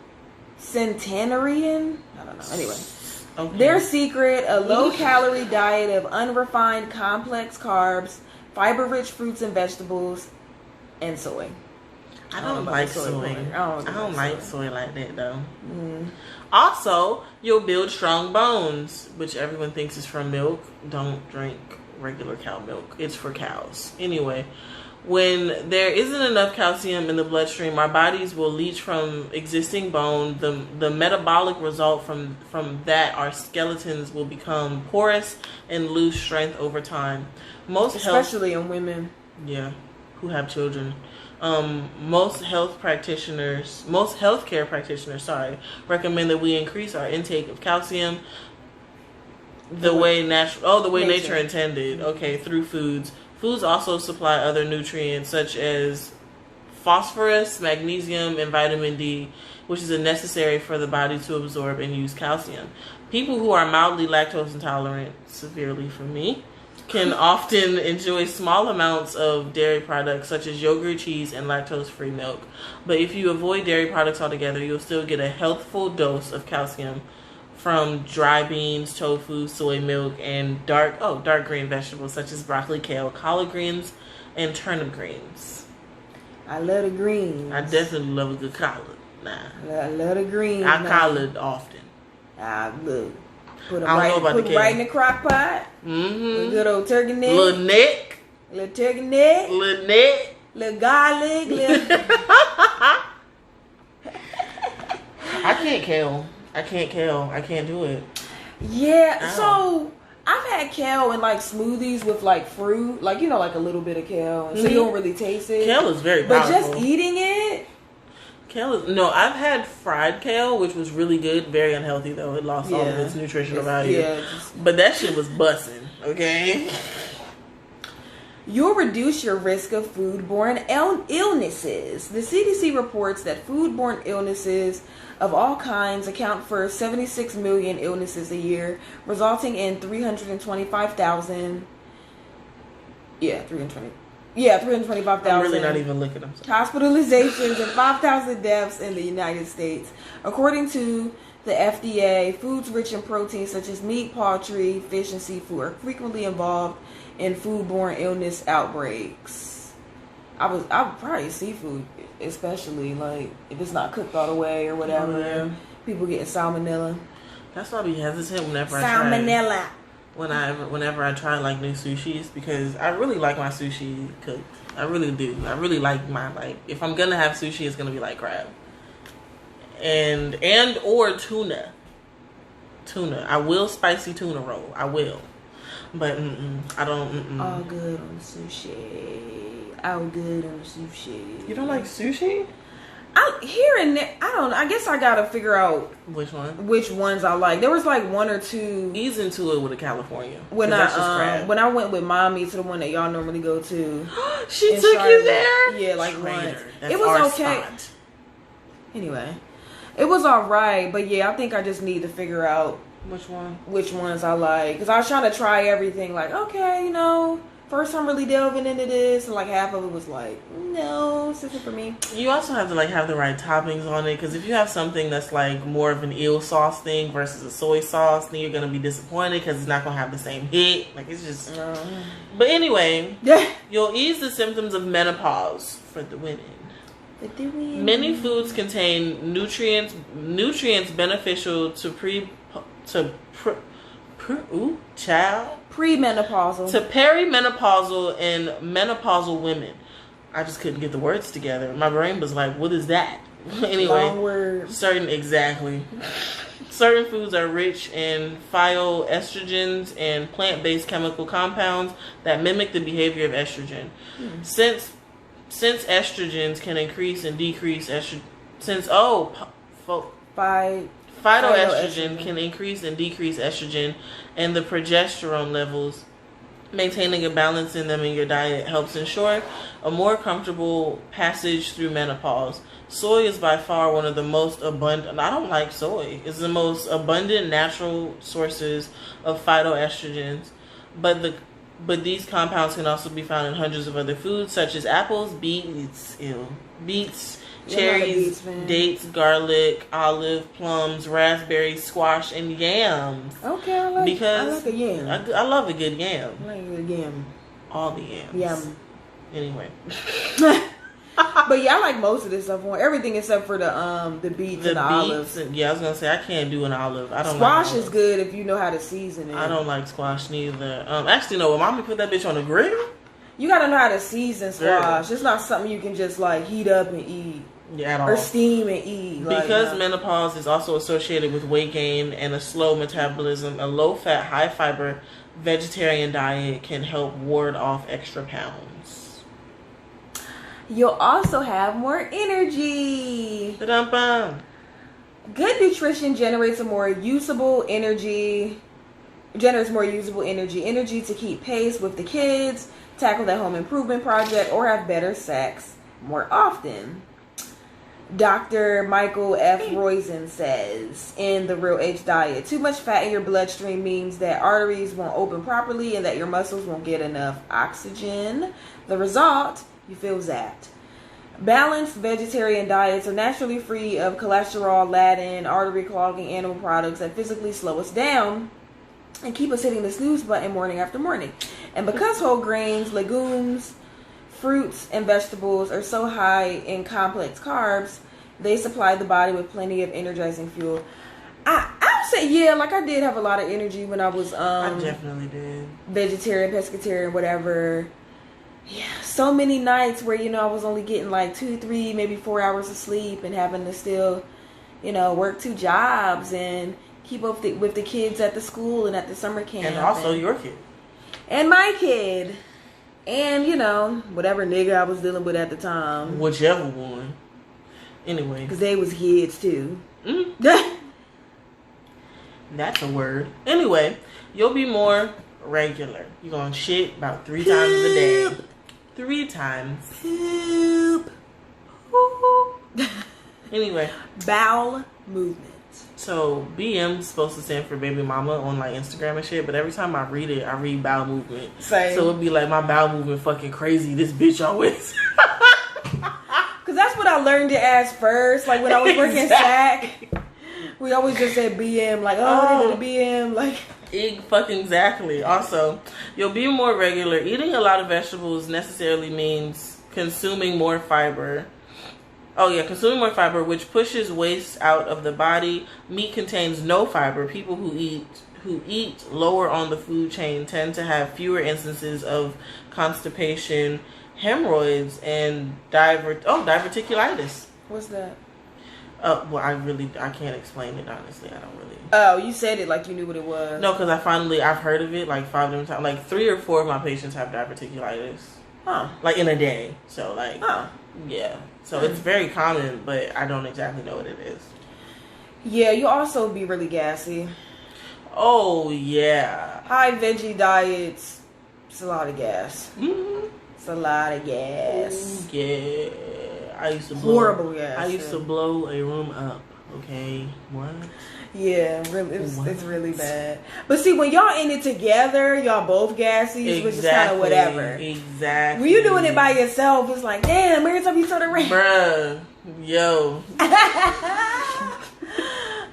I don't know. Anyway, okay. Their secret: a low-calorie diet of unrefined, complex carbs, fiber-rich fruits and vegetables, and soy. I don't like soy. I don't like soy like that though. Mm. Also, you'll build strong bones, which everyone thinks is from milk. Don't drink regular cow milk. It's for cows. Anyway, when there isn't enough calcium in the bloodstream, our bodies will leach from existing bone. The metabolic result from that, our skeletons will become porous and lose strength over time. Especially in women. Yeah, who have children. Most healthcare practitioners, recommend that we increase our intake of calcium the way nature intended. Okay, through foods. Foods also supply other nutrients such as phosphorus, magnesium, and vitamin D, which is necessary for the body to absorb and use calcium. People who are mildly lactose intolerant, severely for me, can often enjoy small amounts of dairy products such as yogurt, cheese, and lactose-free milk. But if you avoid dairy products altogether, you'll still get a healthful dose of calcium from dry beans, tofu, soy milk, and dark green vegetables such as broccoli, kale, collard greens, and turnip greens. I love the greens. I definitely love a good collard. Nah. I love the greens. I collard often. Look. Put them right in the crock pot. Mm-hmm. A good old turkey neck. Little neck. Little turkey neck. Little neck. Little garlic. I can't kale. I can't do it. Yeah. Ow. So I've had kale in like smoothies with like fruit, like like a little bit of kale, and so you don't really taste it. Kale is very but powerful. just eating it. I've had fried kale, which was really good. Very unhealthy though. It lost all of its nutritional value. Yeah, but that shit was bussin'. Okay. You'll reduce your risk of foodborne illnesses. The CDC reports that foodborne illnesses of all kinds account for 76 million illnesses a year, resulting in 325,000. Yeah, 325,000. I'm really not even looking. I'm sorry. Hospitalizations and 5,000 deaths in the United States. According to the FDA, foods rich in proteins such as meat, poultry, fish, and seafood are frequently involved in foodborne illness outbreaks. I would probably seafood, especially like if it's not cooked all the way or whatever. Oh, yeah. People getting salmonella. That's why I be hesitant whenever Salmonella. Whenever I try like new sushis, because I really like my sushi cooked. I really do. I really like if I'm gonna have sushi, it's gonna be like crab and or tuna. I will spicy tuna roll. I will, but I don't. All good on sushi. All good on sushi. You don't like sushi? Here and there, I guess I gotta figure out which ones I like. There was like one or two. Ease into it with a California. When I went with mommy to the one that y'all normally go to. She took you there? Yeah, like Traitor. once. That's it was our okay. spot. Anyway, it was alright, but yeah, I think I just need to figure out which ones I like, because I was trying to try everything. Like, okay, first time really delving into this, and like half of it was like, no, this isn't for me. You also have to like have the right toppings on it, because if you have something that's like more of an eel sauce thing versus a soy sauce, then you're gonna be disappointed because it's not gonna have the same hit. Like it's just. But anyway, you'll ease the symptoms of menopause for the women. Many foods contain nutrients beneficial to premenopausal, to perimenopausal and menopausal women. I just couldn't get the words together. My brain was like, what is that? Anyway, long word. Certain foods are rich in phytoestrogens and plant-based chemical compounds that mimic the behavior of estrogen. Since estrogens can increase and decrease phytoestrogen can increase and decrease estrogen and the progesterone levels. Maintaining a balance in them in your diet helps ensure a more comfortable passage through menopause. Soy is by far one of the most abundant. I don't like soy. It's the most abundant natural sources of phytoestrogens, but these compounds can also be found in hundreds of other foods such as apples, beets, cherries, dates, garlic, olive, plums, raspberries, squash, and yams. Okay, I like a yam. I love a good yam. I like a good yam. All the yams. Yum. Anyway. But yeah, I like most of this stuff on everything except for the beets and the olives. Yeah, I was gonna say I can't do an olive. I don't. Squash like is good if you know how to season it. I don't like squash neither. Actually, no. When mommy put that bitch on the grill, you gotta know how to season squash. It's not something you can just like heat up and eat. Yeah, at all. Or steam and eat. Because menopause is also associated with weight gain and a slow metabolism, a low-fat, high-fiber vegetarian diet can help ward off extra pounds. You'll also have more energy. Ba-dum-bum. Good nutrition generates more usable energy to keep pace with the kids, tackle that home improvement project, or have better sex more often. Dr. Michael F. Roizen says in The Real H Diet, too much fat in your bloodstream means that arteries won't open properly and that your muscles won't get enough oxygen. The result, you feel zapped. Balanced vegetarian diets are naturally free of cholesterol, laden, artery clogging animal products that physically slow us down and keep us hitting the snooze button morning after morning. And because whole grains, legumes, fruits, and vegetables are so high in complex carbs, they supply the body with plenty of energizing fuel. I would say, yeah, like I did have a lot of energy when I was I definitely did. Vegetarian, pescatarian, whatever. Yeah, so many nights where, I was only getting like 2, 3, maybe 4 hours of sleep and having to still, work 2 jobs and keep up with the kids at the school and at the summer camp. And also your kid. And my kid. And, whatever nigga I was dealing with at the time. Whichever one. Anyway. Because they was kids too. Mm-hmm. That's a word. Anyway, you'll be more regular. You're going to shit about 3 times a day. 3 times. Poop. Anyway. Bowel movement. So, BM's supposed to stand for baby mama on like Instagram and shit, but every time I read it, I read bowel movement. Same. So it'd be like, my bowel movement fucking crazy. This bitch always. Because that's what I learned it as first. Like when I was working SAC, we always just said BM. Like, they did a BM. Like. Fucking exactly. Also, you'll be more regular. Eating a lot of vegetables necessarily means consuming more fiber. Consuming more fiber, which pushes waste out of the body. Meat contains no fiber. People who eat lower on the food chain tend to have fewer instances of constipation, hemorrhoids, and diverticulitis. What's that? Well, I can't explain it, honestly. I don't really. Oh, you said it like you knew what it was. No, because I've heard of it like 5 different times. Like 3 or 4 of my patients have diverticulitis. Huh. Like in a day. So like, yeah. So it's very common, but I don't exactly know what it is. Yeah, you also be really gassy. Oh, yeah. High veggie diets, it's a lot of gas. Mm-hmm. It's a lot of gas. Ooh, yeah. I used to blow. Horrible gas. I used to blow a room up. Okay, what? Yeah, really, it's really bad. But see, when y'all in it together, y'all both gassy, which is kind of whatever. Exactly. When you doing it by yourself, it's like, damn, every time you turn around. Bruh, yo.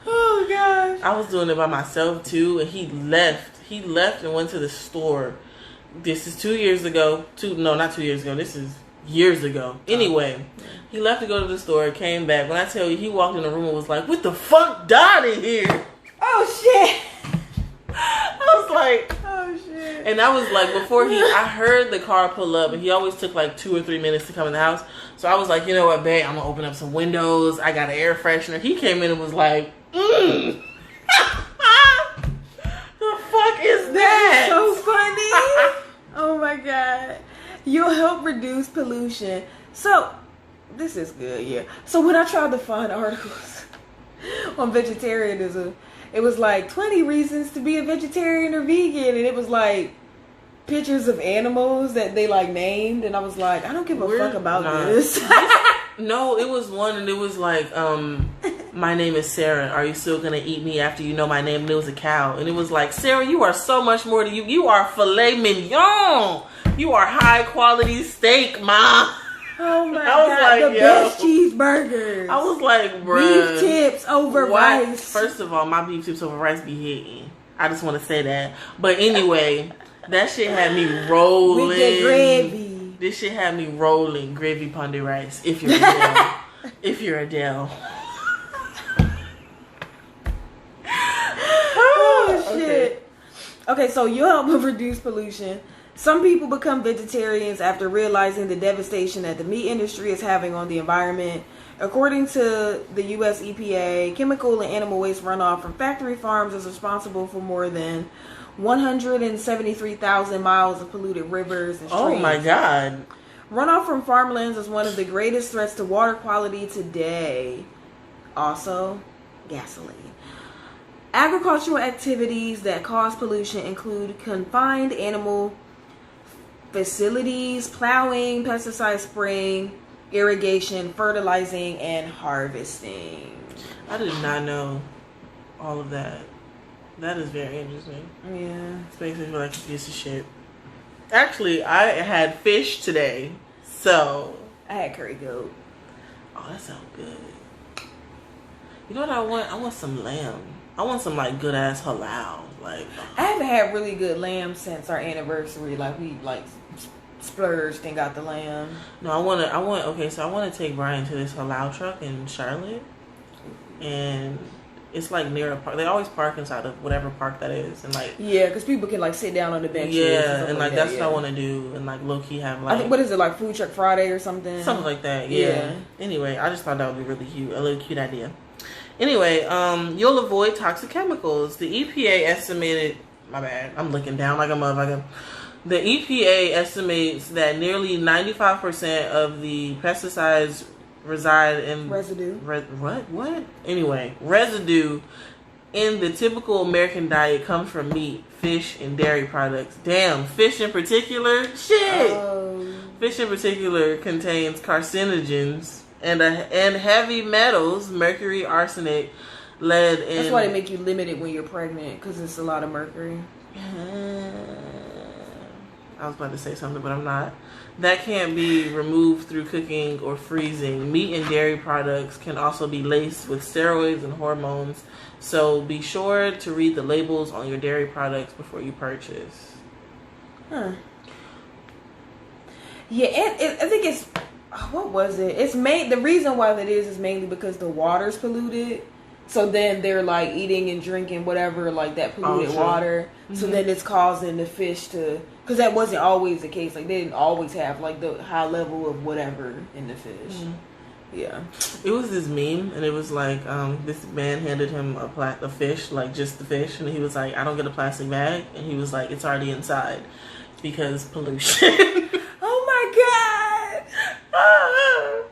Oh, gosh. I was doing it by myself, too, and he left. He left and went to the store. This is 2 years ago. Not 2 years ago. This is years ago. Anyway, he left to go to the store, came back. When I tell you, he walked in the room and was like, what the fuck died in here? Oh, shit. I was like, oh, shit. And that was like before I heard the car pull up, and he always took like 2 or 3 minutes to come in the house. So I was like, you know what, babe, I'm going to open up some windows. I got an air freshener. He came in and was like, the fuck is that? That's so funny. Oh, my God. You'll help reduce pollution. So, this is good, yeah. So when I tried to find articles on vegetarianism, it was like 20 reasons to be a vegetarian or vegan, and it was like pictures of animals that they like named, and I was like, I don't give a fuck about this. No, it was one, and it was like, my name is Sarah. Are you still gonna eat me after you know my name? And it was a cow, and it was like, Sarah, you are so much more to you. You are filet mignon. You are high quality steak, ma. Oh my God, like, the best cheeseburgers. I was like, bruh. Beef tips over rice. First of all, my beef tips over rice be hitting. I just want to say that. But anyway, that shit had me rolling. With the gravy. This shit had me rolling. Gravy pondy rice. If you're Adele. If you're Adele. Oh, shit. Okay, so you help reduce pollution. Some people become vegetarians after realizing the devastation that the meat industry is having on the environment. According to the U.S. EPA, chemical and animal waste runoff from factory farms is responsible for more than 173,000 miles of polluted rivers and streams. Oh my God. Runoff from farmlands is one of the greatest threats to water quality today. Also, gasoline. Agricultural activities that cause pollution include confined animal facilities, plowing, pesticide spraying, irrigation, fertilizing, and harvesting. I did not know all of that. That is very interesting. Yeah. This makes me feel like a piece of shit. Actually, I had fish today, so... I had curry goat. Oh, that sounds good. You know what I want? I want some lamb. I want some, like, good-ass halal. Like, I haven't had really good lamb since our anniversary. Like, we, like, splurged and got the lamb. No, I want to take Brian to this halal truck in Charlotte. And it's, like, near a park. They always park inside of whatever park that is. And, like... Yeah, because people can, like, sit down on the benches. Yeah, and, like, that's what I want to do. And, like, low-key have, like... I think, what is it, like, Food Truck Friday or something? Something like that, yeah. Anyway, I just thought that would be really cute. A little cute idea. Anyway, you'll avoid toxic chemicals. The EPA estimated... My bad. I'm looking down like a motherfucker. The EPA estimates that nearly 95% of the pesticides reside in... Residue. What? Anyway, residue in the typical American diet comes from meat, fish, and dairy products. Damn, fish in particular? Shit! Fish in particular contains carcinogens and heavy metals, mercury, arsenic, lead, and... That's why they make you limited when you're pregnant, because it's a lot of mercury. I was about to say something, but I'm not. That can't be removed through cooking or freezing. Meat and dairy products can also be laced with steroids and hormones, so be sure to read the labels on your dairy products before you purchase. Huh. Yeah, I think it's... What was it? The reason why that is mainly because the water's polluted. So then they're like eating and drinking whatever, like that polluted water. Mm-hmm. So then it's causing the fish to, because that wasn't always the case. Like they didn't always have like the high level of whatever in the fish. Mm-hmm. Yeah. It was this meme, and it was like this man handed him a fish, like just the fish, and he was like, "I don't get a plastic bag," and he was like, "It's already inside because pollution." Oh my god.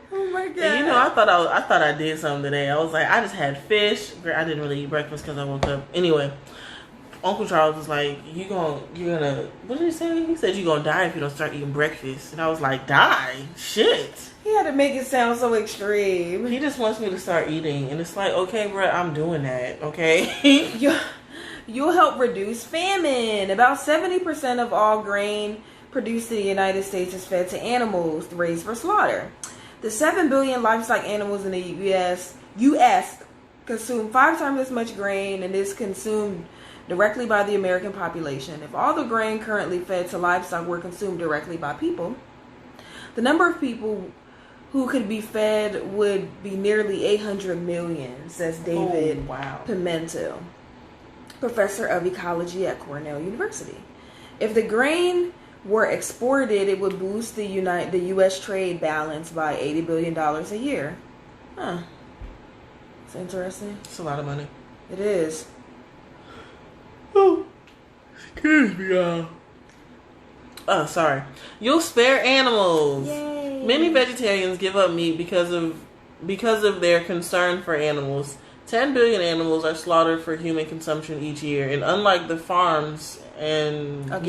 Oh my god! And, you know, I thought I did something today. I was like, I just had fish. I didn't really eat breakfast because I woke up. Anyway, Uncle Charles was like, you're gonna. What did he say? He said you're gonna die if you don't start eating breakfast. And I was like, die? Shit. He had to make it sound so extreme. He just wants me to start eating, and it's like, okay, bro, I'm doing that. Okay. You'll help reduce famine. About 70% of all grain produced in the United States is fed to animals raised for slaughter. The 7 billion livestock animals in the U.S. consume 5 times as much grain and is consumed directly by the American population. If all the grain currently fed to livestock were consumed directly by people, the number of people who could be fed would be nearly 800 million, says David Pimentel, professor of ecology at Cornell University. If the grain were exported, it would boost the U.S. trade balance by $80 billion a year. Huh. It's interesting. It's a lot of money. It is. Oh, excuse me, y'all. Oh, sorry. You'll spare animals. Yay. Many vegetarians give up meat because of their concern for animals. 10 billion animals are slaughtered for human consumption each year, and unlike the farms of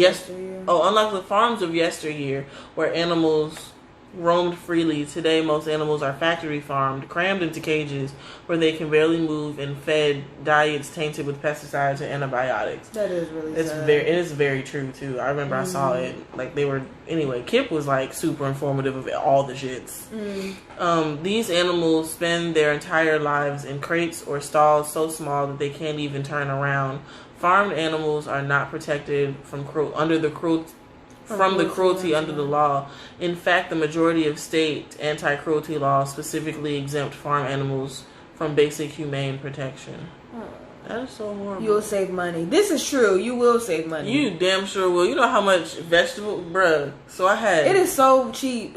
yesteryear, where animals roamed freely, today most animals are factory farmed, crammed into cages where they can barely move, and fed diets tainted with pesticides and antibiotics. That is really sad. It is very true too. I remember I saw it. Like Kip was like super informative of all the shits. These animals spend their entire lives in crates or stalls so small that they can't even turn around. Farmed animals are not protected from the cruelty under the law. In fact, the majority of state anti-cruelty laws specifically exempt farm animals from basic humane protection. That is so horrible. You'll save money. This is true. You will save money. You damn sure will. You know how much vegetable, bruh. So I had. It is so cheap.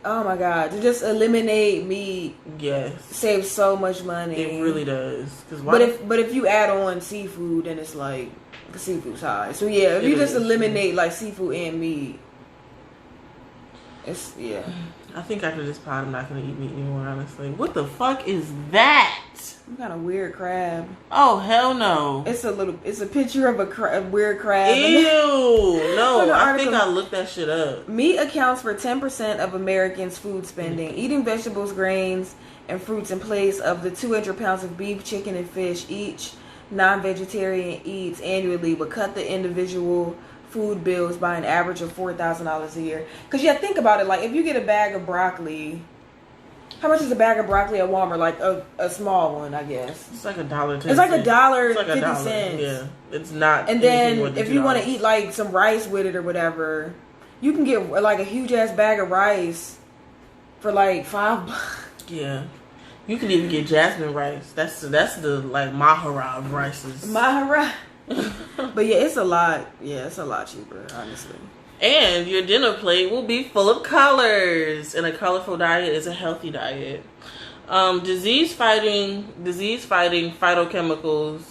Oh my god. To just eliminate meat. Yes. Saves so much money. It really does. But if you add on seafood, then it's like the seafood's high. So yeah, if you just eliminate like seafood and meat, it's I think after this pod, I'm not gonna eat meat anymore. Honestly, what the fuck is that? Some kind of weird crab. Oh, hell no. It's a picture of a weird crab. Ew. No, I think article, I looked that shit up. Meat accounts for 10% of Americans' food spending. Eating vegetables, grains, and fruits in place of the 200 pounds of beef, chicken, and fish each non-vegetarian eats annually would cut the individual food bills by an average of $4,000 a year. Because think about it. Like, if you get a bag of broccoli... How much is a bag of broccoli at Walmart? Like a small one, I guess. It's like $1.10. It's like $1.50. $1. Yeah, it's not. And then if you want to eat like some rice with it or whatever, you can get like a huge ass bag of rice for like $5. Yeah, you can even get jasmine rice. That's the like Mahara of rices. Mahara. But yeah, it's a lot. Yeah, it's a lot cheaper, honestly. And your dinner plate will be full of colors. And a colorful diet is a healthy diet. Disease-fighting phytochemicals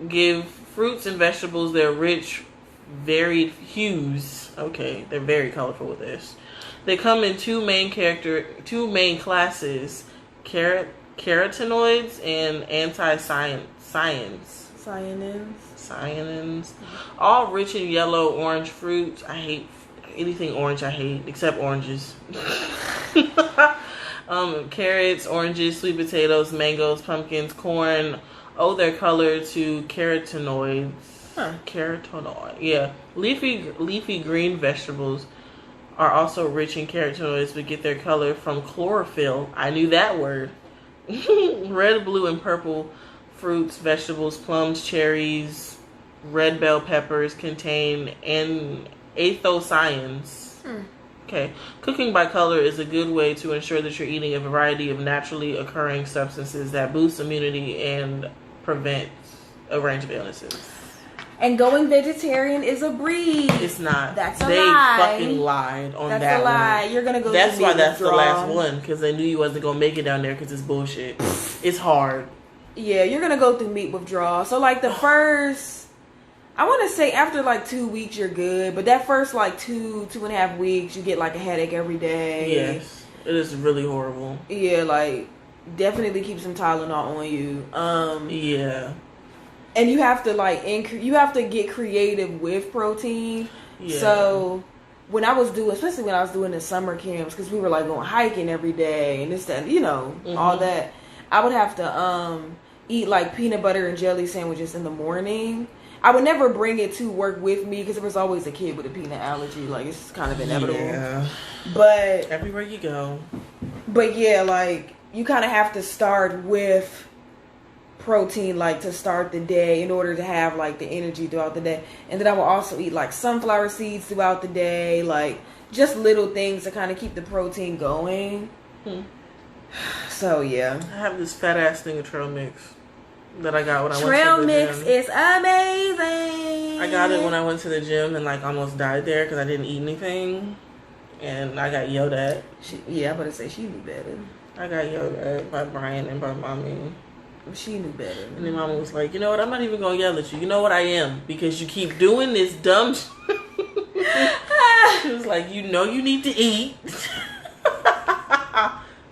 give fruits and vegetables their rich, varied hues. Okay, they're very colorful with this. They come in two main classes: carotenoids and cyanins, all rich in yellow, orange fruits. I hate anything orange. I hate except oranges. Carrots, oranges, sweet potatoes, mangoes, pumpkins, corn owe their color to carotenoids. Carotenoid. Yeah. Leafy green vegetables are also rich in carotenoids, but get their color from chlorophyll. I knew that word. Red, blue, and purple fruits, vegetables, plums, cherries, red bell peppers contain anthocyanins. Okay. Cooking by color is a good way to ensure that you're eating a variety of naturally occurring substances that boost immunity and prevent a range of illnesses. And going vegetarian is a breed. It's not. That's a lie. They fucking lied on that one. That's a lie. You're going to go That's why that's the last one, because they knew you wasn't going to make it down there because it's bullshit. It's hard. Yeah, you're going to go through meat withdrawal. So, like, the first, I want to say after, like, 2 weeks, you're good. But that first, like, 2.5 weeks, you get, like, a headache every day. Yes. It is really horrible. Yeah, like, definitely keep some Tylenol on you. Yeah. And you have to, like, you have to get creative with protein. Yeah. So, when I was doing, especially when I was doing the summer camps, because we were, like, going hiking every day and this, that, all that. I would have to, eat like peanut butter and jelly sandwiches in the morning. I would never bring it to work with me because there was always a kid with a peanut allergy. Like, it's kind of inevitable. Yeah. But everywhere you go. But yeah, like, you kind of have to start with protein, like, to start the day in order to have, like, the energy throughout the day. And then I will also eat, like, sunflower seeds throughout the day. Like, just little things to kind of keep the protein going. So, yeah. I have this fat ass thing of trail mix that I got when I went to the gym. Trail mix is amazing. I got it when I went to the gym and, like, almost died there because I didn't eat anything. And I got yelled at. Yeah, I'm about to say she knew better. I got yelled at by Brian and by Mommy. She knew better. And then Mama was like, you know what? I'm not even going to yell at you. You know what I am? Because you keep doing this dumb shit. She was like, you know you need to eat.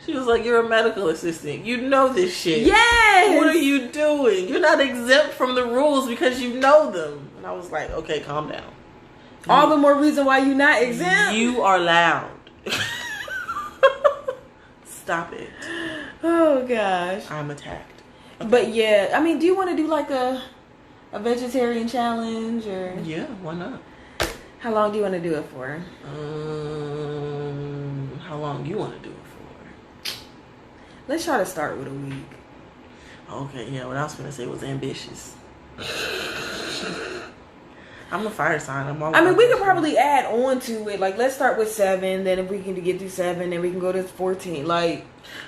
She was like, you're a medical assistant. You know this shit. Yes! What are you doing? You're not exempt from the rules because you know them. And I was like, okay, calm down. All the more reason why you're not exempt. You are loud. Stop it. Oh, gosh. I'm attacked. Okay. But yeah, I mean, do you want to do like a vegetarian challenge or? Yeah, why not? How long do you want to do it for? How long you want to do it for? Let's try to start with a week. Okay, yeah, what I was going to say was ambitious. I'm a fire sign. We could probably add on to it. Like, let's start with 7. Then if we can get through 7, then we can go to 14. Like,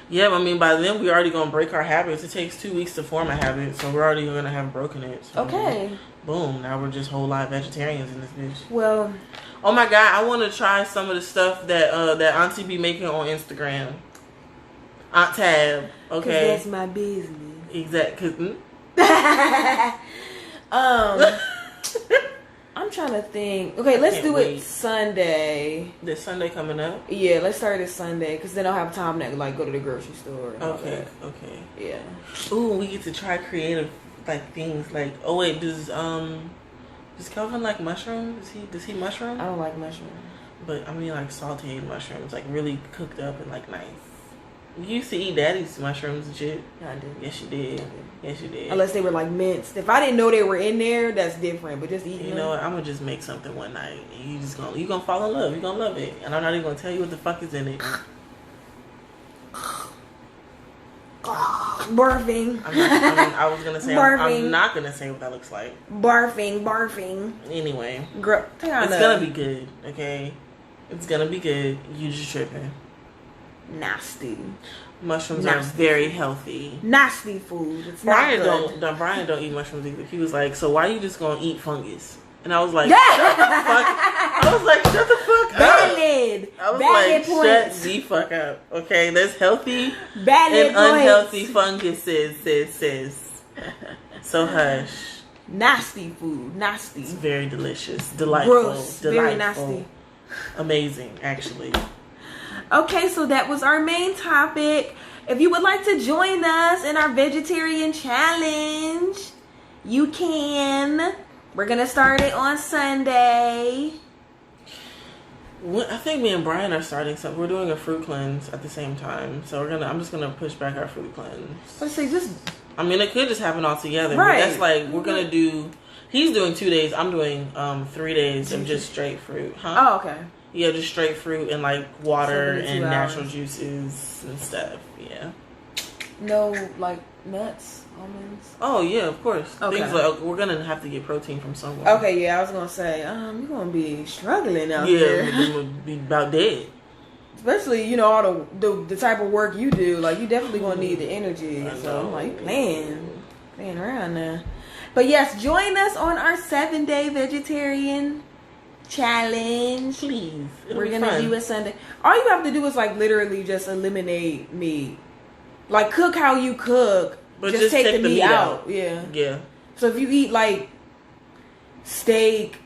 yeah, I mean, by then we're already going to break our habits. It takes 2 weeks to form a habit, so we're already going to have broken it. So, okay. Boom. Now we're just whole lot vegetarians in this bitch. Well. Oh my God, I want to try some of the stuff that Auntie be making on Instagram. Aunt Tab. Okay. That's my business. Exactly. I I'm trying to think. Okay, let's do it Sunday. This Sunday coming up? Yeah, let's start it Sunday because then I'll have time to like go to the grocery store. Okay. Yeah. Ooh, we get to try creative like things. Like, oh wait, does Kelvin like mushrooms? Does he mushroom? I don't like mushrooms. But I mean like sauteed mushrooms, like really cooked up and like nice. You used to eat Daddy's mushrooms and shit. No, I did. Yes, you did. Yes, you did. Unless they were like minced. If I didn't know they were in there, that's different. But just eating You know what? I'm gonna just make something one night. And you gonna fall in love. You gonna love it. And I'm not even gonna tell you what the fuck is in it. Barfing. I was gonna say I'm not gonna say what that looks like. Barfing. Anyway, it's gonna be good. Okay, it's gonna be good. You just tripping. Nasty. Mushrooms are very healthy. Nasty food. It's Brian not good. Brian don't eat mushrooms either. He was like, so why are you just gonna eat fungus? And I was like, shut the fuck. I was like, shut the fuck up. I was like, shut the fuck up. Okay, there's healthy and unhealthy funguses, sis. So hush. Nasty food. Nasty. It's very delicious. Delightful. Gross. Very nasty. Amazing, actually. Okay, so that was our main topic. If you would like to join us in our vegetarian challenge, you can. We're going to start it on Sunday. I think me and Brian are starting something. We're doing a fruit cleanse at the same time. So I'm just going to push back our fruit cleanse. Let's say just... I mean, it could just happen all together. Right. But that's like, we're going to do... He's doing 2 days. I'm doing 3 days of just straight fruit. Huh? Oh, okay. Yeah, just straight fruit and like water and natural juices and stuff. Yeah. No, like nuts, almonds. Oh yeah, of course. Okay. Things like we're gonna have to get protein from somewhere. Okay, yeah, I was gonna say, you're gonna be struggling out there. Yeah, we're gonna be about dead. Especially, you know, all the type of work you do. Like, you definitely gonna need the energy. So I'm like, you playing around now. But yes, join us on our 7-day vegetarian challenge. Please. We're gonna do it Sunday. All you have to do is like literally just eliminate meat. Like, cook how you cook, but just take the meat out. Yeah. So if you eat like steak,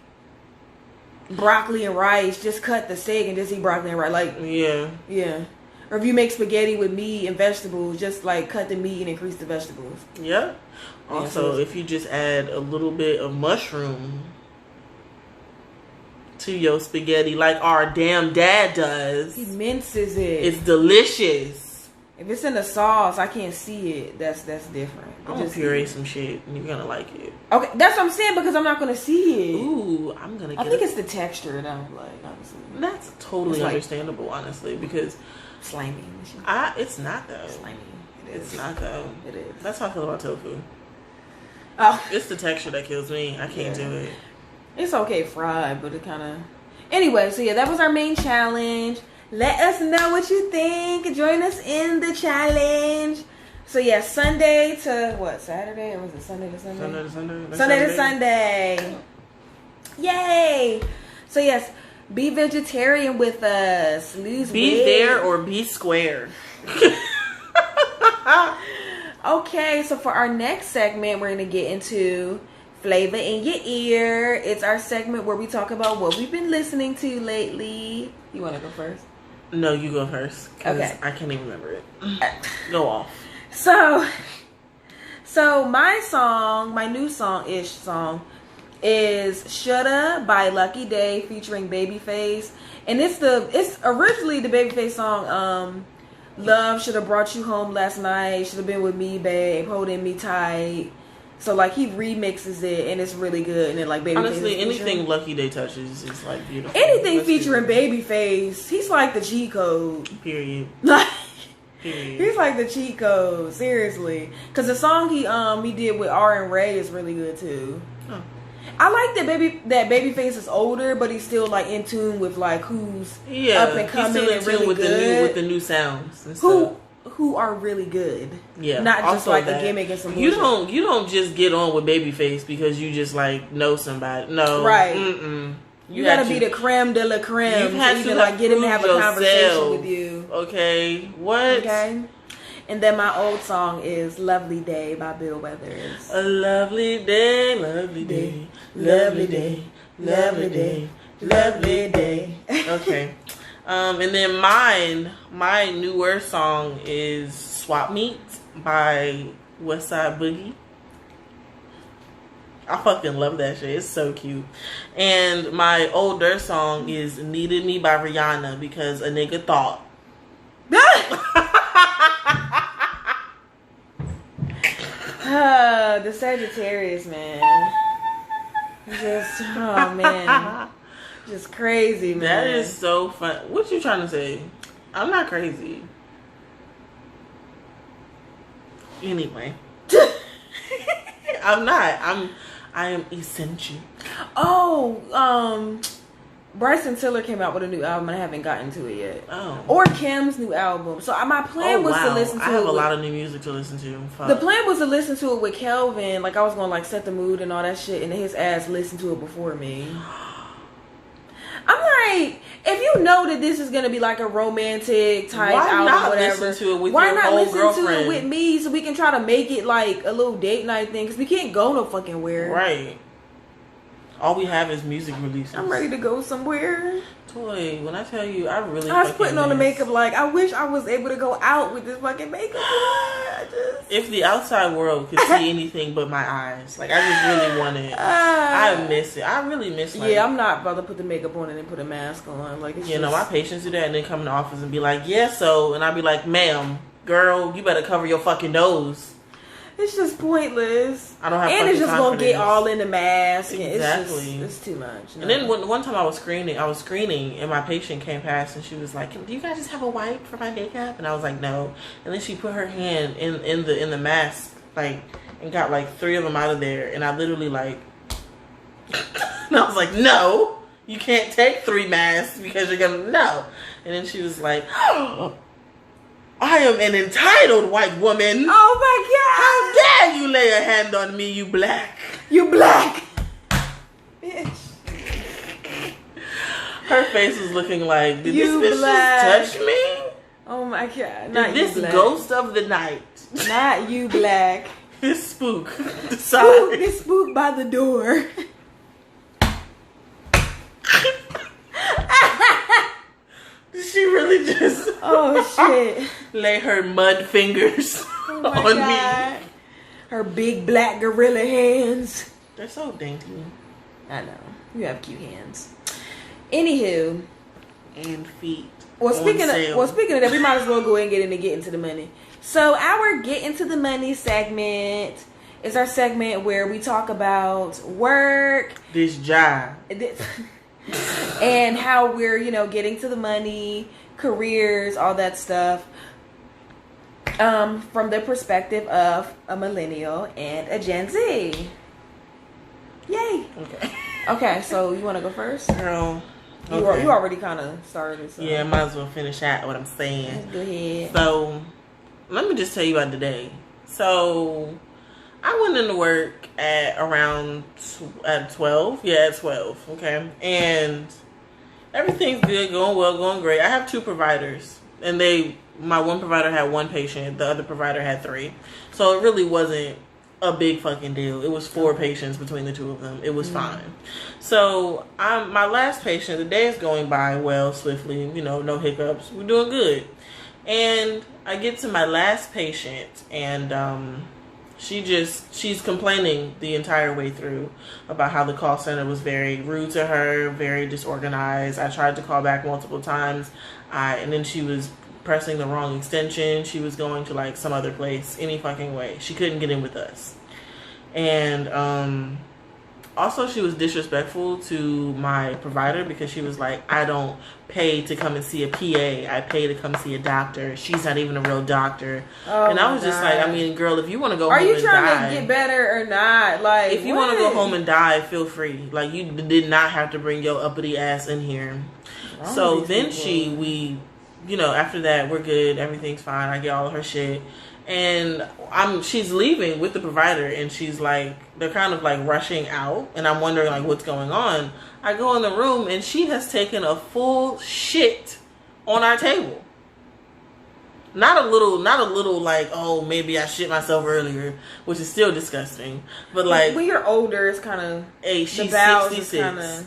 broccoli and rice, just cut the steak and just eat broccoli and rice. Like, yeah. Or if you make spaghetti with meat and vegetables, just like cut the meat and increase the vegetables. Yeah. Also, if you just add a little bit of mushroom to your spaghetti like our damn dad does. He minces it. It's delicious. If it's in the sauce, I can't see it. That's different. I'm gonna puree some shit and you're gonna like it. Okay, that's what I'm saying because I'm not gonna see it. Ooh, I'm gonna. I think it's the texture that I'm like. Honestly, that's totally understandable. Honestly, because slimy. It's not though. Slimy. It is. It's not though. It is. That's how I feel about tofu. Oh, it's the texture that kills me. I can't do it. It's okay fried, but it kind of... Anyway, so yeah, that was our main challenge. Let us know what you think. Join us in the challenge. So yeah, Sunday to what? Saturday? Or was it Sunday to Sunday? Sunday to Sunday. Sunday to Sunday. Yay! So yes, be vegetarian with us. Lose weight. Be there or be square. Okay, so for our next segment, we're going to get into Flava in Your Ear. It's our segment where we talk about what we've been listening to lately. You want to go first? No, you go first. Okay. I can't even remember it. Go off. So my song, my new song-ish song, is Shoulda by Lucky Daye featuring Babyface. And it's originally the Babyface song, Love should have brought you home last night. Should have been with me, babe. Holding me tight. So like he remixes it, and it's really good. And then like Babyface. Honestly, anything Lucky Daye touches is like beautiful. Anything featuring Babyface, he's like the cheat code. Period. Like, period. He's like the cheat code. Seriously, because the song he did with R and Ray is really good too. Oh. I like that Babyface is older, but he's still like in tune with like who's up and coming he's still in and tune really with good. with the new sounds and stuff. Who are really good. Yeah. Not just also like a gimmick and some bullshit. You don't just get on with Babyface because you just like know somebody. No. Right. Mm-mm. You gotta be the creme de la creme. You've had to like get him to have a conversation yourself. with you. Okay. What? Okay. And then my old song is Lovely Day by Bill Weathers. A lovely day, lovely day, lovely day, Lovely day. Lovely day. Okay. And then my newer song is Swap Meet by Westside Boogie. I fucking love that shit. It's so cute. And my older song is Needed Me by Rihanna because a nigga thought. The Sagittarius, man. Just, oh man. Just crazy, man. That is so fun. What you trying to say? I'm not crazy. Anyway. I'm not. I am essential. Oh, Bryson Tiller came out with a new album and I haven't gotten to it yet. Oh. Or Kim's new album. So my plan was to listen to it. I have a lot of new music to listen to. Fuck. The plan was to listen to it with Kelvin. Like I was going to like set the mood and all that shit, and his ass listened to it before me. I'm like, if you know that this is gonna be like a romantic type album, whatever, listen to it with why your not whole listen girlfriend? to it with me so we can try to make it like a little date night thing? Because we can't go no fucking where. Right. All we have is music releases. I'm ready to go somewhere. Toy, when I tell you, I was putting on the makeup like, I wish I was able to go out with this fucking makeup. If the outside world could see anything but my eyes, like I just really want it. I miss it. I really miss it. Yeah, I'm not about to put the makeup on and then put a mask on. Like, it's my patients do that and then come in the office and be like, yeah, so, and I'd be like, ma'am, girl, you better cover your fucking nose. It's just pointless. I don't have and it's just confidence. Gonna get all in the mask. Exactly. It's too much. No. And then one time I was screening and my patient came past and she was like, do you guys just have a wipe for my makeup? And I was like, no. And then she put her hand in the mask, like, and got like 3 of them out of there. And I literally like, and I was like, no, you can't take 3 masks because you're gonna, no. And then she was like, oh, I am an entitled white woman. Oh my God. How dare you lay a hand on me, you black. You black. Bitch. Her face was looking like, did you this bitch black. just touch me? Oh my God. Did this you black. ghost of the night. Not you black. This spook. Decide. This spook by the door. Did she really just shit lay her mud fingers on God. Me? Her big black gorilla hands. They're so dainty. I know. You have cute hands. Anywho. And feet. Well, speaking of that, we might as well go ahead and get into the money. So our get into the money segment is our segment where we talk about work. This job. And how we're, getting to the money, careers, all that stuff. From the perspective of a millennial and a Gen Z. Yay. Okay, so you want to go first? Girl. You already kind of started. So. Yeah, might as well finish out what I'm saying. Let's go ahead. So, let me just tell you about today. So, I went into work at around at 12. Yeah, at 12. Okay. And everything's good, going well, going great. I have 2 providers. And my one provider had 1 patient. The other provider had 3. So, it really wasn't a big fucking deal. It was 4 patients between the 2 of them. It was fine. So my last patient, the day is going by well, swiftly, no hiccups. We're doing good. And I get to my last patient and she's complaining the entire way through about how the call center was very rude to her, very disorganized. I tried to call back multiple times. And then she was pressing the wrong extension. She was going to like some other place any fucking way. She couldn't get in with us. And also she was disrespectful to my provider because she was like, I don't pay to come and see a PA. I pay to come see a doctor. She's not even a real doctor. And I was just like, I mean, girl, if you want to go home and die. Are you trying to get better or not? Like, if you want to go home and die, feel free. Like, you did not have to bring your uppity ass in here. So then after that, we're good. Everything's fine. I get all of her shit. And she's leaving with the provider, and she's like, they're kind of like rushing out, and I'm wondering like what's going on. I go in the room, and she has taken a full shit on our table. Not a little like, oh, maybe I shit myself earlier, which is still disgusting. But like when you're older, it's kind of hey, she's 66.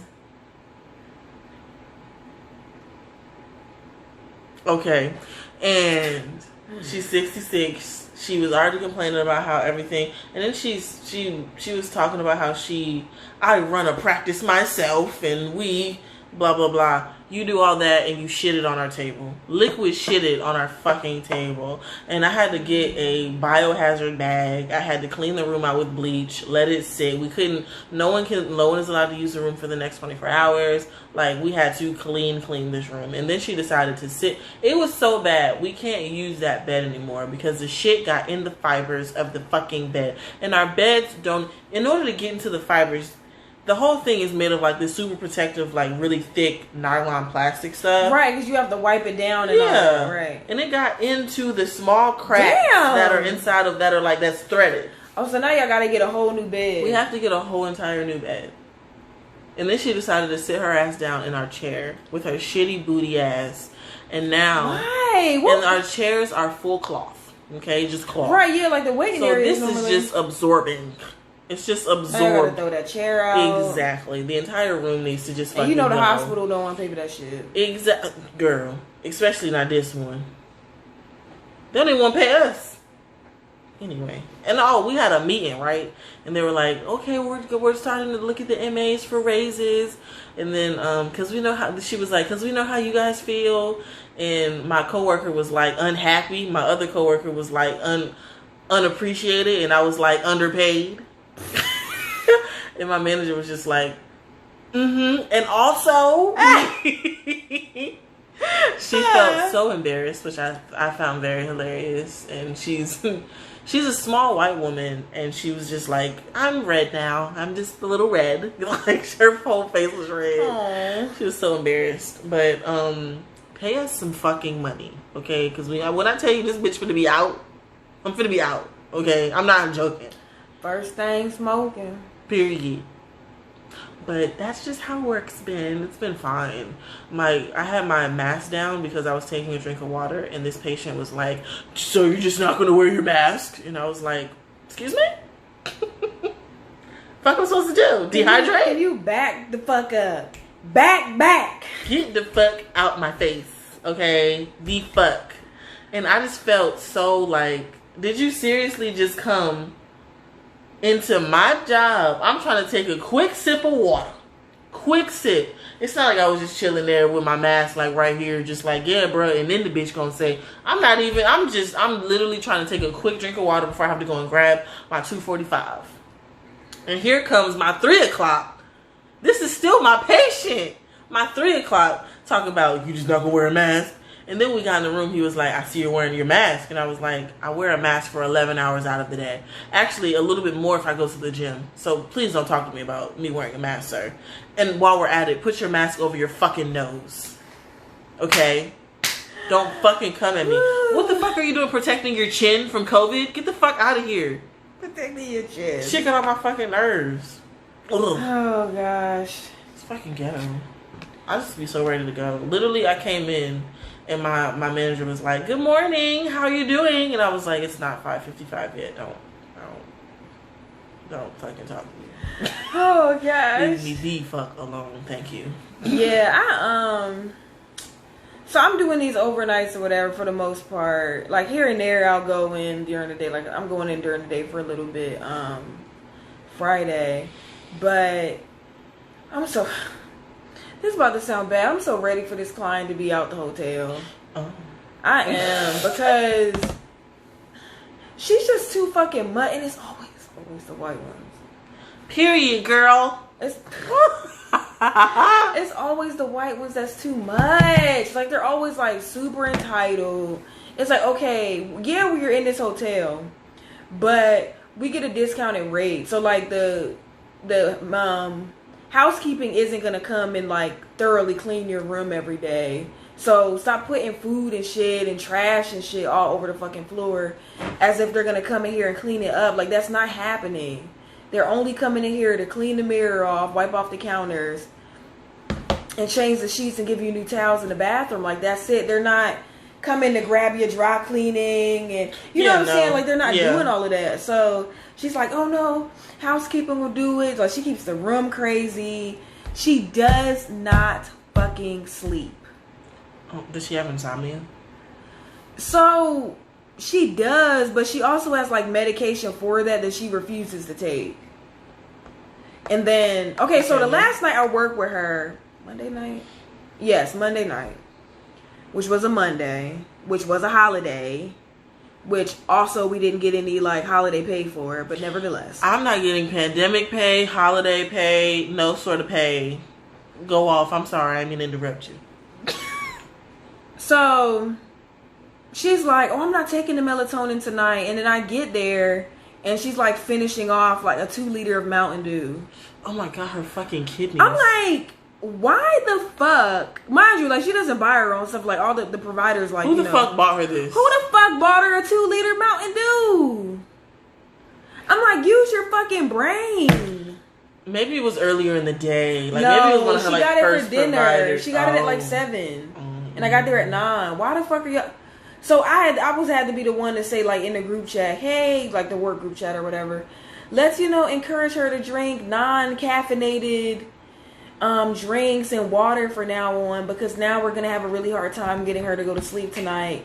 Okay, and she's 66. She was already complaining about how everything, and then she was talking about how I run a practice myself, and we blah blah blah. You do all that, and you shitted on our table. Liquid shitted on our fucking table, and I had to get a biohazard bag. I had to clean the room out with bleach, let it sit. We couldn't. No one is allowed to use the room for the next 24 hours. Like, we had to clean this room, and then she decided to sit. It was so bad. We can't use that bed anymore because the shit got in the fibers of the fucking bed, and our beds don't. In order to get into the fibers. The whole thing is made of like this super protective, like really thick nylon plastic stuff. Right, because you have to wipe it down and all that. Right. And it got into the small cracks that are inside of that are like that's threaded. Oh, so now y'all gotta get a whole new bed. We have to get a whole entire new bed. And then she decided to sit her ass down in our chair with her shitty booty ass. And now, and our chairs are full cloth. Okay, just cloth. Right, yeah, like the waiting area. So this is just absorbing. It's just absorbed. I gotta throw that chair out. Exactly. The entire room needs to just fucking and you know the go. hospital don't want to pay for that shit. Exactly. Girl. Especially not this one. They don't even want to pay us. Anyway. And we had a meeting, right? And they were like, okay, we're starting to look at the MAs for raises. And then, because we know how, she was like, because we know how you guys feel. And my coworker was like unhappy. My other coworker was like unappreciated. And I was like underpaid. And my manager was just like, and also she felt so embarrassed, which I found very hilarious. And she's a small white woman, and she was just like, I'm red now, I'm just a little red. Like her whole face was red. Aww. She was so embarrassed. But pay us some fucking money, okay? Because when I tell you this bitch finna be out, I'm finna be out, okay? I'm not joking. First thing smoking. Period. But that's just how work's been. It's been fine. I had my mask down because I was taking a drink of water, and this patient was like, so you're just not going to wear your mask? And I was like, excuse me? Fuck am I supposed to do? Dehydrate? Can you back the fuck up? Back. Get the fuck out my face. Okay? The fuck. And I just felt so like, did you seriously just come into my job? I'm trying to take a quick sip of water. Quick sip. It's not like I was just chilling there with my mask like right here, just like, yeah, bro. And then the bitch gonna say, I'm literally trying to take a quick drink of water before I have to go and grab my 245. And here comes my 3 o'clock. This is still my patient. My 3 o'clock talking about, you just not gonna wear a mask. And then we got in the room, he was like, I see you're wearing your mask. And I was like, I wear a mask for 11 hours out of the day. Actually, a little bit more if I go to the gym. So please don't talk to me about me wearing a mask, sir. And while we're at it, put your mask over your fucking nose. Okay? Don't fucking come at me. What the fuck are you doing protecting your chin from COVID? Get the fuck out of here. Protecting your chin. Shit got on my fucking nerves. Ugh. Oh, gosh. It's fucking ghetto. I just be so ready to go. Literally, I came in. And my manager was like, good morning, how are you doing? And I was like, it's not 5:55 yet. Don't fucking talk to me. Oh, gosh. Leave me the fuck alone. Thank you. Yeah, so I'm doing these overnights or whatever for the most part. Like here and there, I'll go in during the day. Like I'm going in during the day for a little bit, Friday. But this is about to sound bad. I'm so ready for this client to be out the hotel. Oh. I am, because she's just too fucking much, and it's always the white ones. Period, girl. It's always the white ones that's too much. Like they're always like super entitled. It's like, okay, yeah, we're in this hotel, but we get a discounted rate. So like the housekeeping isn't gonna come and like thoroughly clean your room every day. So stop putting food and shit and trash and shit all over the fucking floor as if they're gonna come in here and clean it up. Like that's not happening. They're only coming in here to clean the mirror off, wipe off the counters, and change the sheets and give you new towels in the bathroom. Like that's it. They're not come in to grab your dry cleaning, and you know what I'm saying? Like, they're not doing all of that. So she's like, oh no, housekeeping will do it. Like, she keeps the room crazy. She does not fucking sleep. Oh, does she have insomnia? So she does, but she also has like medication for that she refuses to take. And then, okay, so the last night I worked with her, Monday night? Yes, Monday night. Which was a Monday, which was a holiday, which also we didn't get any like holiday pay for, but nevertheless. I'm not getting pandemic pay, holiday pay, no sort of pay. Go off. I'm sorry, I didn't mean to interrupt you. So she's like, oh, I'm not taking the melatonin tonight. And then I get there and she's like finishing off like a 2-liter of Mountain Dew. Oh my God, her fucking kidneys. I'm like, why the fuck? Mind you, like, she doesn't buy her own stuff. Like, all the providers, like, who the fuck bought her this? Who the fuck bought her a 2-liter Mountain Dew? I'm like, use your fucking brain. Maybe it was earlier in the day. Like, no, maybe it was one of her, like, she got it first for dinner. providers. She got it at like 7. And I got there at 9. Why the fuck are y'all? So I had to be the one to say, like, in the group chat, hey, like the work group chat or whatever, let's, encourage her to drink non-caffeinated drinks and water for now on, because now we're going to have a really hard time getting her to go to sleep tonight.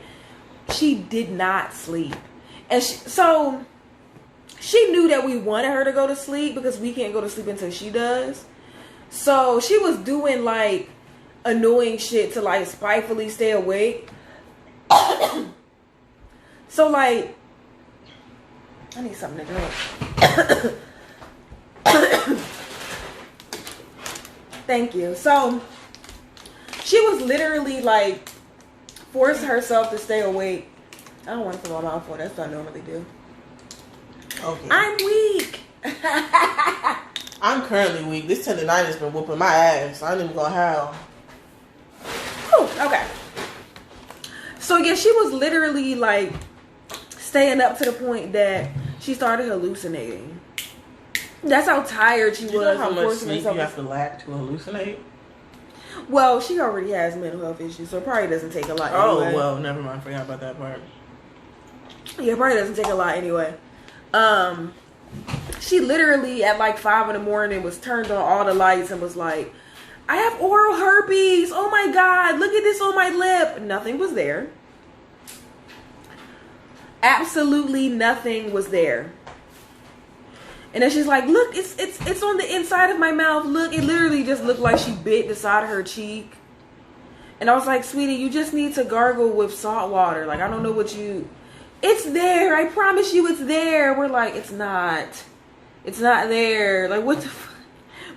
She did not sleep. And so she knew that we wanted her to go to sleep because we can't go to sleep until she does. So she was doing, like, annoying shit to, like, spitefully stay awake. So, like, I need something to drink. Thank you. So she was literally like forcing herself to stay awake. I don't want to put my mouth on. That's what I normally do. Okay. I'm weak. I'm currently weak. This tendonitis been whooping my ass. I ain't even gonna howl. Okay. So yeah, she was literally like staying up to the point that she started hallucinating. That's how tired she was. You know how much sleep you have to lack to hallucinate? Well, she already has mental health issues, so it probably doesn't take a lot anyway. Oh, well, never mind. Forgot about that part. Yeah, it probably doesn't take a lot anyway. She literally at like 5 in the morning was turned on all the lights and was like, I have oral herpes. Oh my God, look at this on my lip. Nothing was there. Absolutely nothing was there. And then she's like, look, it's on the inside of my mouth. Look, it literally just looked like she bit the side of her cheek. And I was like, sweetie, you just need to gargle with salt water. Like, I don't know what you... It's there. I promise you it's there. We're like, it's not. It's not there. Like, what the fuck?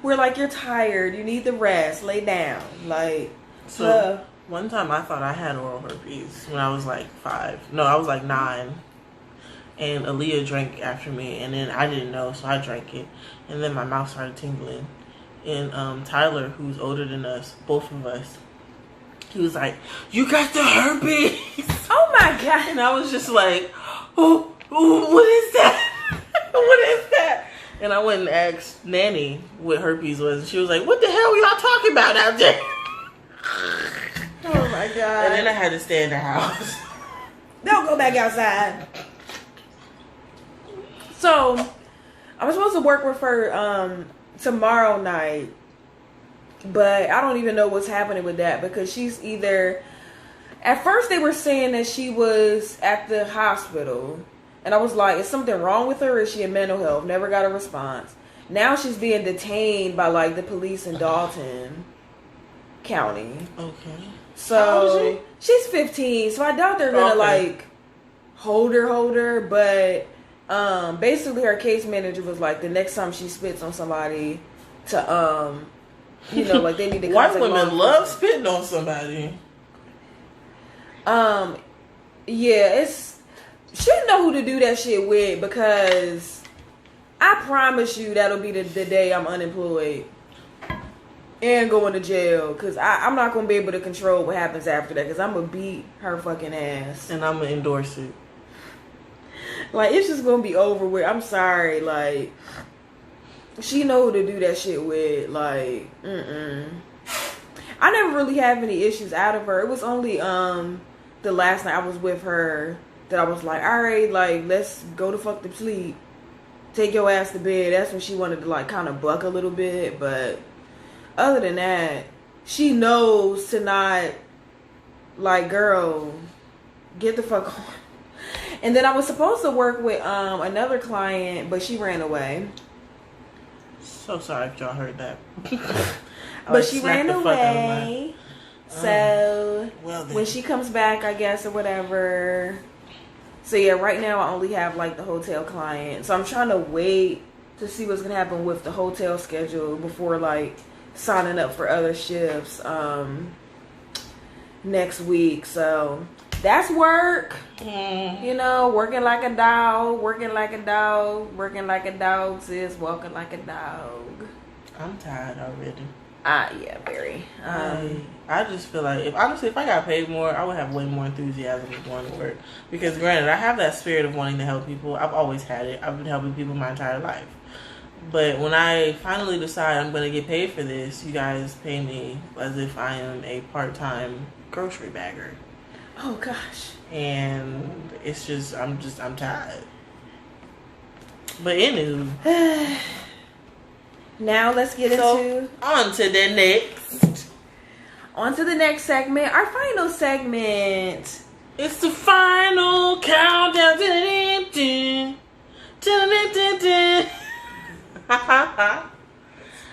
We're like, you're tired. You need the rest. Lay down. Like, so one time I thought I had oral herpes when I was like 5. No, I was like 9. And Aaliyah drank after me, and then I didn't know, so I drank it. And then my mouth started tingling. And Tyler, who's older than us, both of us, he was like, you got the herpes! Oh my God. And I was just like, oh what is that? What is that? And I went and asked Nanny what herpes was. And she was like, what the hell are y'all talking about out there? Oh my God. And then I had to stay in the house. Don't go back outside. So, I was supposed to work with her tomorrow night, but I don't even know what's happening with that because she's either... At first, they were saying that she was at the hospital, and I was like, is something wrong with her or is she in mental health? Never got a response. Now she's being detained by, like, the police in Dalton County. Okay. So, how old is she? She's 15, so I doubt they're gonna, like, hold her, but... basically her case manager was like, the next time she spits on somebody to, like they need to contact White women love spitting on somebody. Yeah, she know who to do that shit with because I promise you that'll be the day I'm unemployed and going to jail because I'm not going to be able to control what happens after that because I'm going to beat her fucking ass. And I'm going to endorse it. Like, it's just gonna be over with. I'm sorry. Like, she know who to do that shit with. Like, I never really have any issues out of her. It was only the last night I was with her that I was like, all right, like, let's go to fuck to sleep. Take your ass to bed. That's when she wanted to, like, kind of buck a little bit. But other than that, she knows to not, like, girl, get the fuck on. And then I was supposed to work with another client, but she ran away. So sorry if y'all heard that. But she ran away. So well, when she comes back, I guess, or whatever. So yeah, right now I only have like the hotel client. So I'm trying to wait to see what's gonna happen with the hotel schedule before like signing up for other shifts next week. So that's work. You know, working like a dog, working like a dog, working like a dog, sis, walking like a dog. I'm tired already. Yeah, very. I just feel like if I got paid more, I would have way more enthusiasm for going to work. Because granted, I have that spirit of wanting to help people. I've always had it. I've been helping people my entire life. But when I finally decide I'm going to get paid for this, you guys pay me as if I am a part-time grocery bagger. Oh gosh. And it's just I'm tired. But anywho. Now let's get into on to the next segment. Our final segment. It's the final countdown.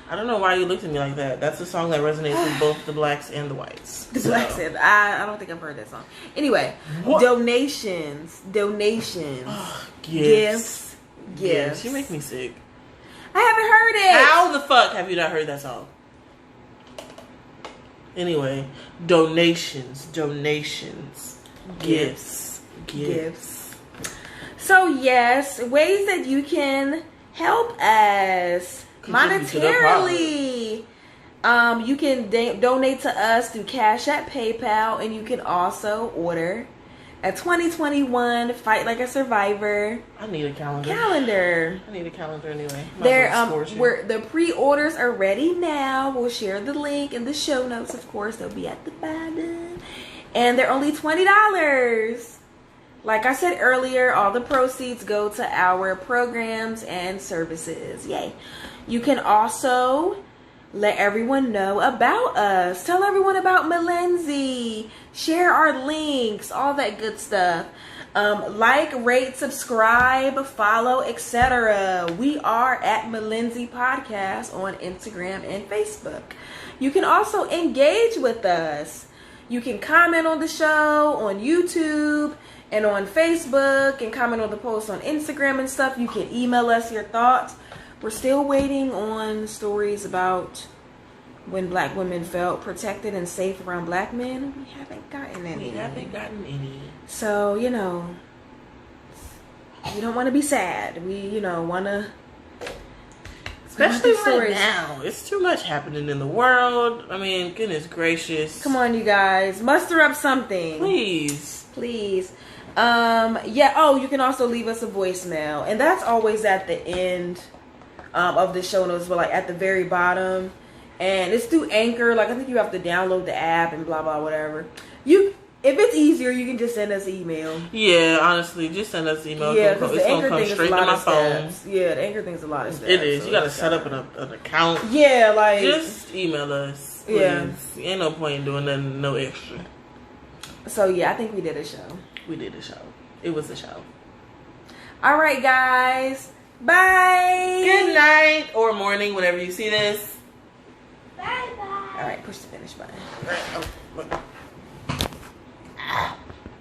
I don't know why you looked at me like that. That's a song that resonates with both the blacks and the whites. The blacks and I don't think I've heard that song. Anyway, what? Donations. Gifts. You make me sick. I haven't heard it. How the fuck have you not heard that song? Anyway, donations, gifts. So yes, ways that you can help us monetarily. You can donate to us through Cash App, PayPal, and you can also order a 2021 Fight Like a Survivor. I need a calendar. I need a calendar anyway. The pre-orders are ready now. We'll share the link in the show notes, of course. They'll be at the bottom. And they're only $20. Like I said earlier, all the proceeds go to our programs and services. Yay. You can also let everyone know about us. Tell everyone about Melenzi. Share our links, all that good stuff. Like, rate, subscribe, follow, etc. We are at Melenzi Podcast on Instagram and Facebook. You can also engage with us. You can comment on the show on YouTube and on Facebook and comment on the posts on Instagram and stuff. You can email us your thoughts. We're still waiting on stories about when black women felt protected and safe around black men. We haven't gotten any. So, you know, we don't want to be sad. We, you know, want to... Especially right now. It's too much happening in the world. I mean, goodness gracious. Come on, you guys. Muster up something. Please. Yeah, oh, you can also leave us a voicemail. And that's always at the end of the show notes, but like at the very bottom. And it's through Anchor. Like, I think you have to download the app and blah, blah, whatever. If it's easier, you can just send us an email. Yeah, honestly, just send us an email. Yeah, because the Anchor thing is a lot of steps. Yeah, the Anchor thing is a lot of steps. It is. So you got to set up an account. Yeah, like... Just email us. Please. Yeah. Ain't no point in doing nothing, no extra. So, yeah, I think we did a show. It was a show. All right, guys. Bye. Good night or morning, whenever you see this. Bye-bye. All right, push the finish button. All right. Oh, look.